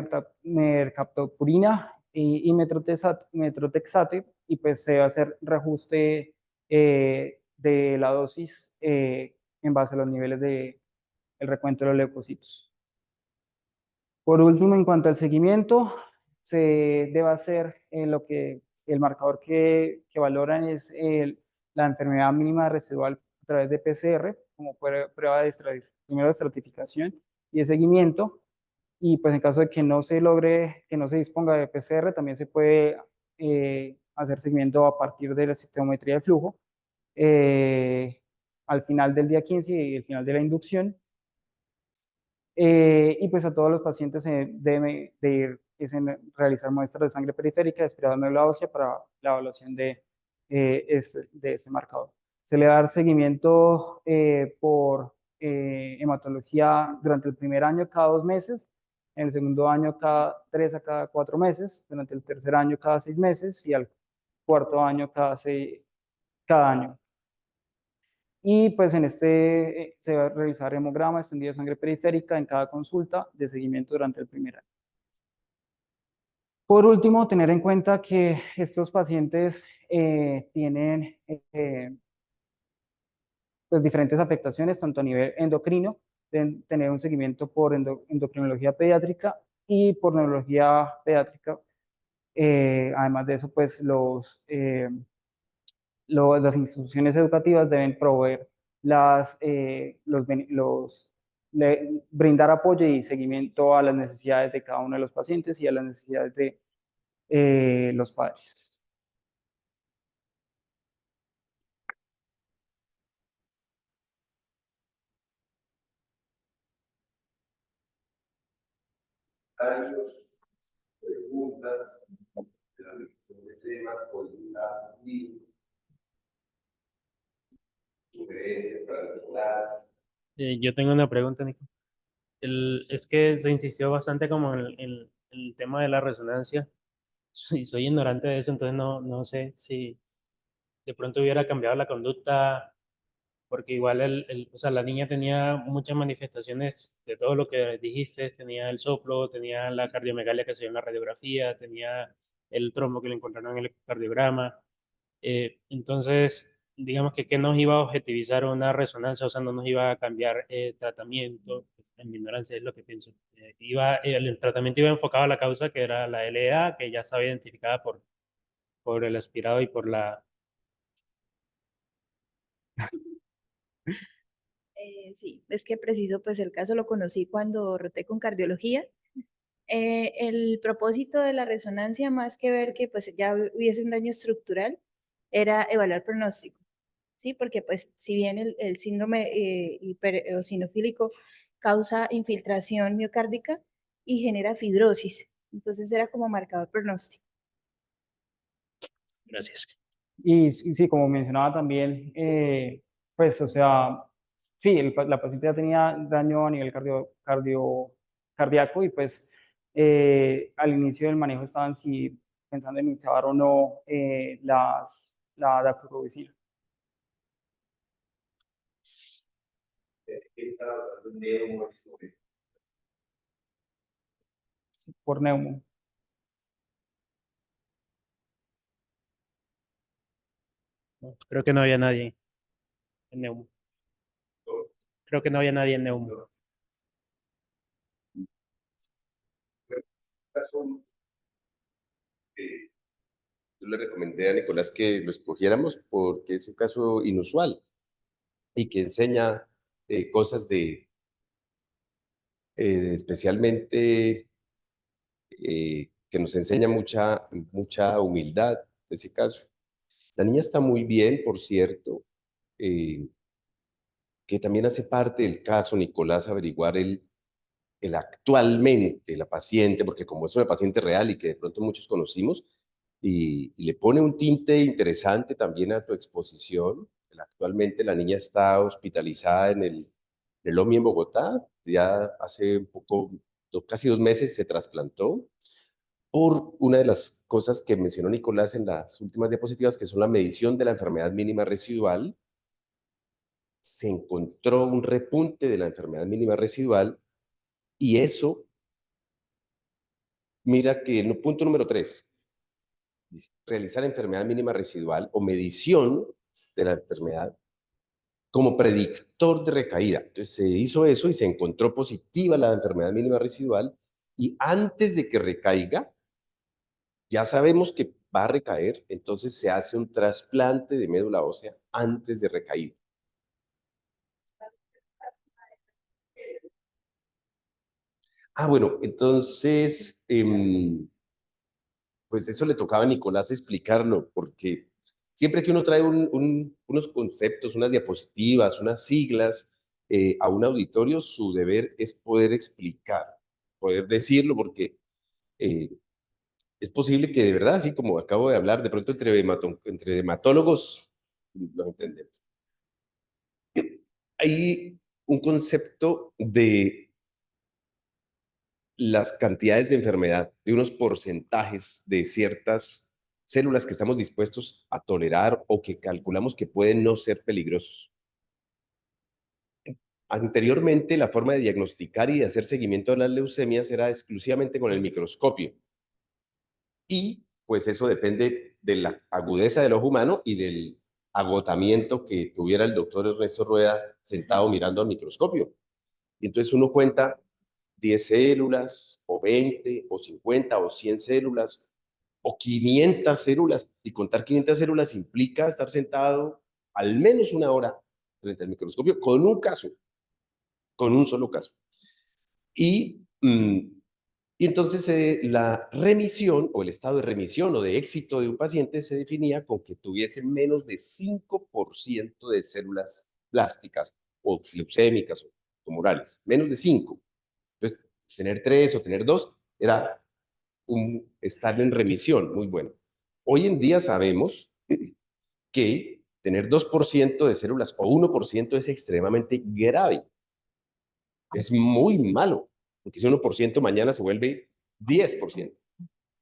mercaptopurina y metrotexate, y pues se va a hacer reajuste de la dosis en base a los niveles del recuento de los leucocitos. Por último, en cuanto al seguimiento, se debe hacer lo que el marcador que valoran es la enfermedad mínima residual a través de PCR, como prueba de primero de estratificación y de seguimiento. Y pues en caso de que no se logre, que no se disponga de PCR, también se puede hacer seguimiento a partir de la citometría de flujo al final del día 15 y el final de la inducción. Y pues a todos los pacientes se debe de ir realizar muestras de sangre periférica de aspirada médula ósea para la evaluación de este marcador. Se le va a dar seguimiento por hematología durante el primer año cada 2 meses, en el segundo año cada 3 a cada 4 meses, durante el tercer año cada 6 meses y al cuarto año cada año. Y pues en se va a realizar hemograma, extendido de sangre periférica en cada consulta de seguimiento durante el primer año. Por último, tener en cuenta que estos pacientes tienen pues diferentes afectaciones, tanto a nivel endocrino, deben tener un seguimiento por endocrinología pediátrica y por neurología pediátrica. Además de eso, pues las instituciones educativas deben proveer brindar apoyo y seguimiento a las necesidades de cada uno de los pacientes y a las necesidades de los padres. Años, preguntas, de la revisión de temas, políticas, sugerencias para la clase. Yo tengo una pregunta, Nico. Es que se insistió bastante como en el tema de la resonancia. Soy ignorante de eso, entonces no sé si de pronto hubiera cambiado la conducta, porque igual o sea, la niña tenía muchas manifestaciones de todo lo que dijiste, tenía el soplo, tenía la cardiomegalia que se vio en la radiografía, tenía el trombo que le encontraron en el cardiograma. Entonces, digamos que nos iba a objetivizar una resonancia, o sea, no nos iba a cambiar tratamiento, pues, en mi ignorancia es lo que pienso. El tratamiento iba enfocado a la causa que era la LEA, que ya estaba identificada por el aspirado y por la... Sí, es que preciso, pues el caso lo conocí cuando roté con cardiología. El propósito de la resonancia, más que ver que pues ya hubiese un daño estructural, era evaluar pronóstico, ¿sí? Porque pues si bien el síndrome eosinofílico causa infiltración miocárdica y genera fibrosis, entonces era como marcador pronóstico. Gracias. Y sí, como mencionaba también, pues, o sea, sí, la paciente ya tenía daño a nivel cardíaco y pues al inicio del manejo estaban sí, pensando en iniciar o no la daclofobicina por neumo. No, creo que no había nadie en Neumo. Creo que no había nadie en Neumo. Yo le recomendé a Nicolás que lo escogiéramos porque es un caso inusual y que enseña cosas especialmente que nos enseña mucha humildad de ese caso. La niña está muy bien, por cierto, eh, que también hace parte del caso, Nicolás, averiguar el actualmente, la paciente, porque como es una paciente real y que de pronto muchos conocimos, y le pone un tinte interesante también a tu exposición. Actualmente la niña está hospitalizada en el OMI en Bogotá, ya hace un poco, casi 2 meses se trasplantó por una de las cosas que mencionó Nicolás en las últimas diapositivas, que son la medición de la enfermedad mínima residual. Se encontró un repunte de la enfermedad mínima residual y eso, mira que el punto número 3, realizar enfermedad mínima residual o medición de la enfermedad como predictor de recaída. Entonces se hizo eso y se encontró positiva la enfermedad mínima residual y antes de que recaiga, ya sabemos que va a recaer, entonces se hace un trasplante de médula ósea antes de recaída. Bueno, entonces, pues eso le tocaba a Nicolás explicarlo, porque siempre que uno trae unos conceptos, unas diapositivas, unas siglas a un auditorio, su deber es poder explicar, poder decirlo, porque es posible que de verdad, así como acabo de hablar, de pronto entre hematólogos lo entendemos. Hay un concepto de las cantidades de enfermedad, de unos porcentajes de ciertas células que estamos dispuestos a tolerar o que calculamos que pueden no ser peligrosos. Anteriormente, la forma de diagnosticar y de hacer seguimiento de las leucemias era exclusivamente con el microscopio. Y pues eso depende de la agudeza del ojo humano y del agotamiento que tuviera el doctor Ernesto Rueda sentado mirando al microscopio. Y entonces uno cuenta 10 células, o 20, o 50, o 100 células, o 500 células. Y contar 500 células implica estar sentado al menos una hora frente al microscopio con un caso, con un solo caso. Y entonces la remisión o el estado de remisión o de éxito de un paciente se definía con que tuviese menos de 5% de células plásticas o leucémicas o tumorales, menos de 5. Entonces, tener 3 o tener 2 era estar en remisión, muy bueno. Hoy en día sabemos que tener 2% de células o 1% es extremadamente grave. Es muy malo, porque ese 1% mañana se vuelve 10%.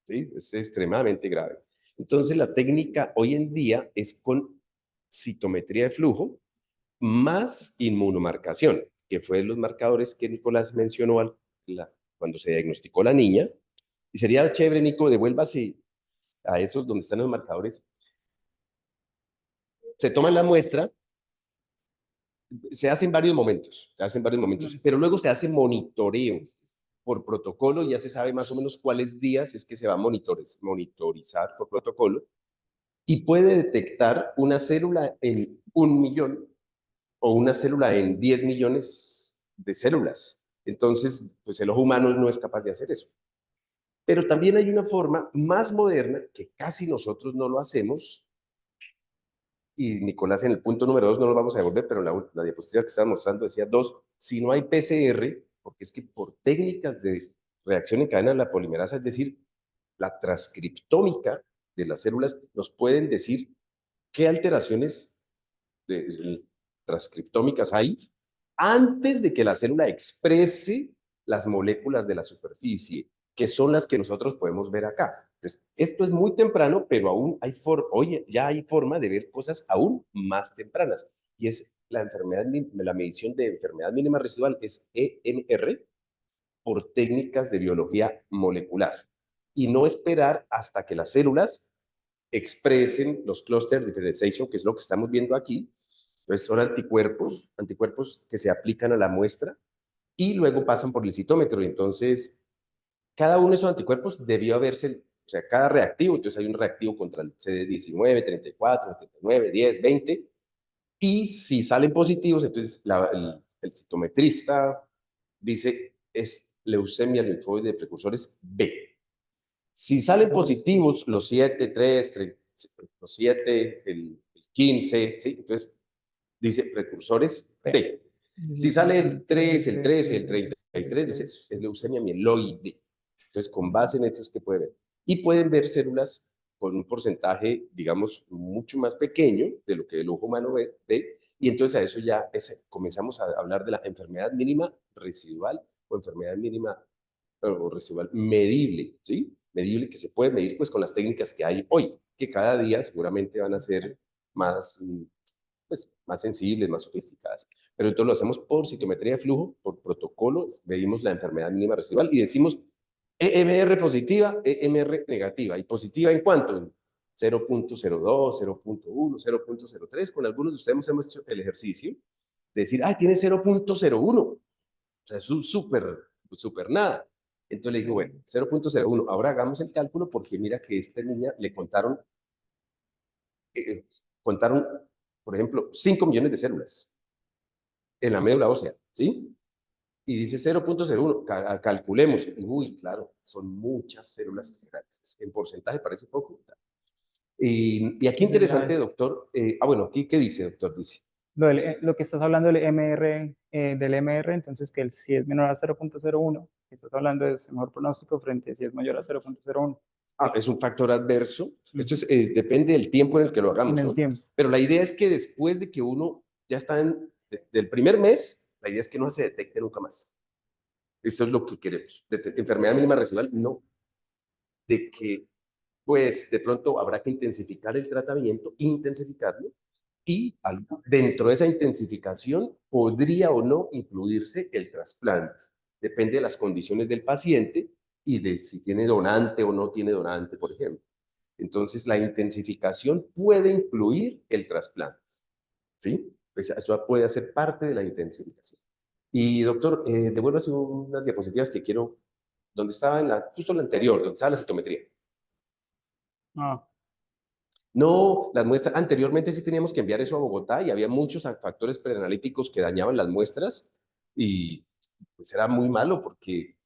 ¿Sí? Es extremadamente grave. Entonces, la técnica hoy en día es con citometría de flujo más inmunomarcación, que fue los marcadores que Nicolás mencionó cuando se diagnosticó la niña. Y sería chévere, Nico, devuélvase a esos donde están los marcadores. se toma la muestra, se hace en varios momentos, pero luego se hace monitoreo por protocolo, ya se sabe más o menos cuáles días es que se va a monitorizar por protocolo, y puede detectar una célula en 1 millón o una célula en 10 millones de células. Entonces, pues el ojo humano no es capaz de hacer eso. Pero también hay una forma más moderna que casi nosotros no lo hacemos, y Nicolás en el punto número 2 no lo vamos a devolver, pero la diapositiva que estaba mostrando decía 2, si no hay PCR, porque es que por técnicas de reacción en cadena de la polimerasa, es decir, la transcriptómica de las células, nos pueden decir qué alteraciones transcriptómicas hay antes de que la célula exprese las moléculas de la superficie, que son las que nosotros podemos ver acá. Entonces, esto es muy temprano, pero aún hay oye, ya hay forma de ver cosas aún más tempranas, y es la medición de enfermedad mínima residual, es EMR, por técnicas de biología molecular, y no esperar hasta que las células expresen los cluster differentiation, que es lo que estamos viendo aquí. Entonces son anticuerpos que se aplican a la muestra y luego pasan por el citómetro, y entonces cada uno de esos anticuerpos debió haberse, o sea, cada reactivo, entonces hay un reactivo contra el CD19, 34, 79, 10, 20, y si salen positivos, entonces el citometrista dice es leucemia linfoide de precursores B. Si salen positivos los 7, 3, los 7, el 15, ¿sí? Entonces dice precursores B. Si sale el 3, el 13, el 33, dice es leucemia mieloide. Entonces, con base en esto es que puede ver. Y pueden ver células con un porcentaje, digamos, mucho más pequeño de lo que el ojo humano ve, y entonces a eso ya comenzamos a hablar de la enfermedad mínima residual o enfermedad mínima o residual medible, ¿sí? Medible, que se puede medir pues con las técnicas que hay hoy, que cada día seguramente van a ser más, pues, más sensibles, más sofisticadas. Pero entonces lo hacemos por citometría de flujo, por protocolo, medimos la enfermedad mínima residual y decimos EMR positiva, EMR negativa. ¿Y positiva en cuánto? En 0.02, 0.1, 0.03. Con algunos de ustedes hemos hecho el ejercicio de decir, tiene 0.01. O sea, es un súper nada. Entonces le digo, bueno, 0.01. Ahora hagamos el cálculo porque mira que a esta niña le contaron, por ejemplo, 5 millones de células en la médula ósea, ¿sí? Y dice 0.01, calculemos. Uy, claro, son muchas células tumorales. En porcentaje parece poco. Y aquí interesante, doctor. Bueno, ¿qué dice, doctor? Dice. Lo que estás hablando del MR, entonces que si es menor a 0.01, estás hablando de mejor pronóstico frente a si es mayor a 0.01. Es un factor adverso. Esto depende del tiempo en el que lo hagamos, En el ¿no? tiempo. Pero la idea es que después de que uno ya está del primer mes, la idea es que no se detecte nunca más. Esto es lo que queremos. De enfermedad mínima residual, no. De que, pues, de pronto habrá que intensificar el tratamiento, intensificarlo, y dentro de esa intensificación podría o no incluirse el trasplante. Depende de las condiciones del paciente y de si tiene donante o no tiene donante, por ejemplo. Entonces, la intensificación puede incluir el trasplante, ¿sí? Pues eso puede hacer parte de la intensificación. Y doctor, devuélvase unas diapositivas que quiero, donde estaba justo la anterior, donde estaba la citometría. No, las muestras, anteriormente sí teníamos que enviar eso a Bogotá y había muchos factores preanalíticos que dañaban las muestras y pues era muy malo porque,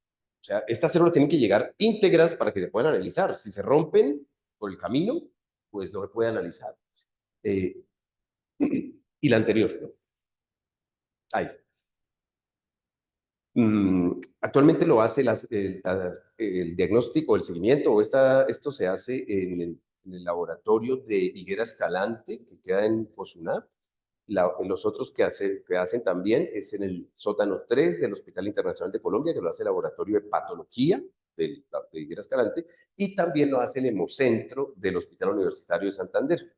o sea, estas células tienen que llegar íntegras para que se puedan analizar. Si se rompen por el camino, pues no se puede analizar. Y la anterior, ¿no? Ahí. Actualmente lo hace el diagnóstico, el seguimiento, o esto se hace en el laboratorio de Higuera Escalante, que queda en Fosuná. Los otros que hacen también es en el sótano 3 del Hospital Internacional de Colombia, que lo hace el laboratorio de patología de Higuera Escalante, y también lo hace el hemocentro del Hospital Universitario de Santander.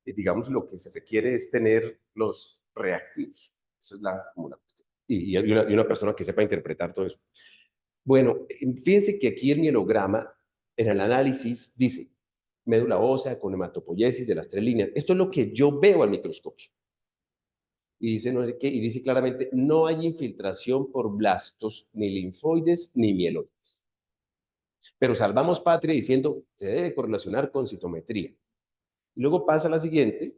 Digamos, lo que se requiere es tener los reactivos. Eso es como la cuestión. Y una persona que sepa interpretar todo eso. Bueno, fíjense que aquí el mielograma, en el análisis, dice médula ósea con hematopoiesis de las 3 líneas. Esto es lo que yo veo al microscopio. Y dice, no sé qué, y dice claramente, no hay infiltración por blastos, ni linfoides, ni mieloides. Pero salvamos patria diciendo, se debe correlacionar con citometría. Y luego pasa la siguiente,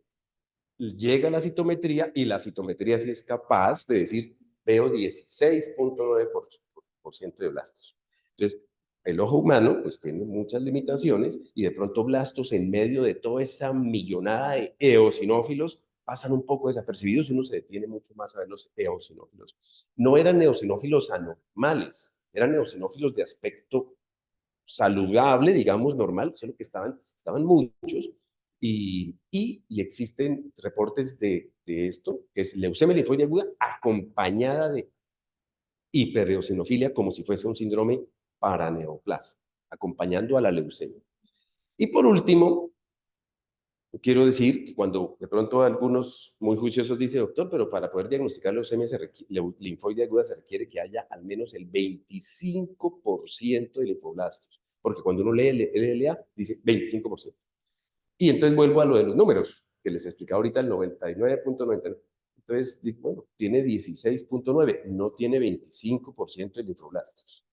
llega la citometría, y la citometría sí es capaz de decir, veo 16.9% de blastos. Entonces, el ojo humano pues tiene muchas limitaciones y de pronto blastos en medio de toda esa millonada de eosinófilos pasan un poco desapercibidos y uno se detiene mucho más a ver los eosinófilos. No eran eosinófilos anormales, eran eosinófilos de aspecto saludable, digamos, normal, solo que estaban muchos. Y existen reportes de esto, que es leucemia linfoide aguda acompañada de hipereosinofilia, como si fuese un síndrome paraneoplasia, acompañando a la leucemia. Y por último, quiero decir que cuando de pronto algunos muy juiciosos dicen, doctor, pero para poder diagnosticar leucemia linfoide aguda se requiere que haya al menos el 25% de linfoblastos, porque cuando uno lee el LLA dice 25%. Y entonces vuelvo a lo de los números, que les explicaba ahorita, el 99.99. Entonces, bueno, tiene 16.9, no tiene 25% de linfoblastos,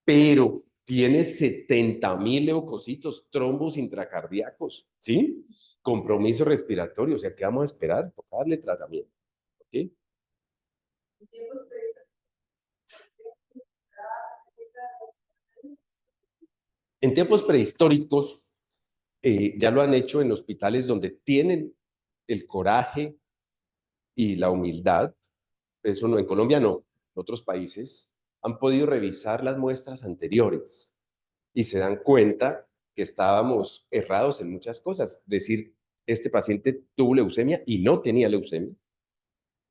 pero tiene 70.000 leucocitos, trombos intracardíacos, ¿sí? Compromiso respiratorio, o sea, ¿qué vamos a esperar? Toca darle tratamiento, ¿ok? En tiempos prehistóricos, ya lo han hecho en hospitales donde tienen el coraje y la humildad. Eso no, en Colombia no, en otros países han podido revisar las muestras anteriores y se dan cuenta que estábamos errados en muchas cosas. Decir, este paciente tuvo leucemia y no tenía leucemia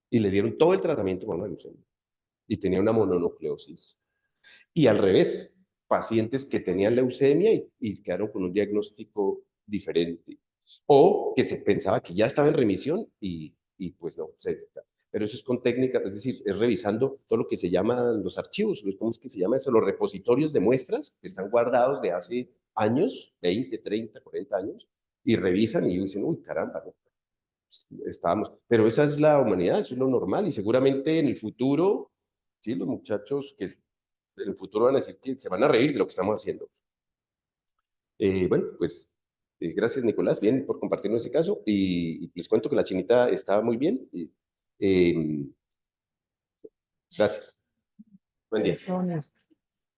y le dieron todo el tratamiento con la leucemia y tenía una mononucleosis. Y al revés, pacientes que tenían leucemia y quedaron con un diagnóstico diferente. O que se pensaba que ya estaba en remisión y pues no, pero eso es con técnicas, es decir, es revisando todo lo que se llaman los archivos, ¿cómo es que se llama eso? Los repositorios de muestras que están guardados de hace años, 20, 30, 40 años, y revisan y dicen, uy, caramba, no, estábamos. Pero esa es la humanidad, eso es lo normal, y seguramente en el futuro, sí, los muchachos que en el futuro van a decir que se van a reír de lo que estamos haciendo. Bueno, pues gracias, Nicolás, bien por compartirnos ese caso, y les cuento que la chinita está muy bien. Gracias. Buen día.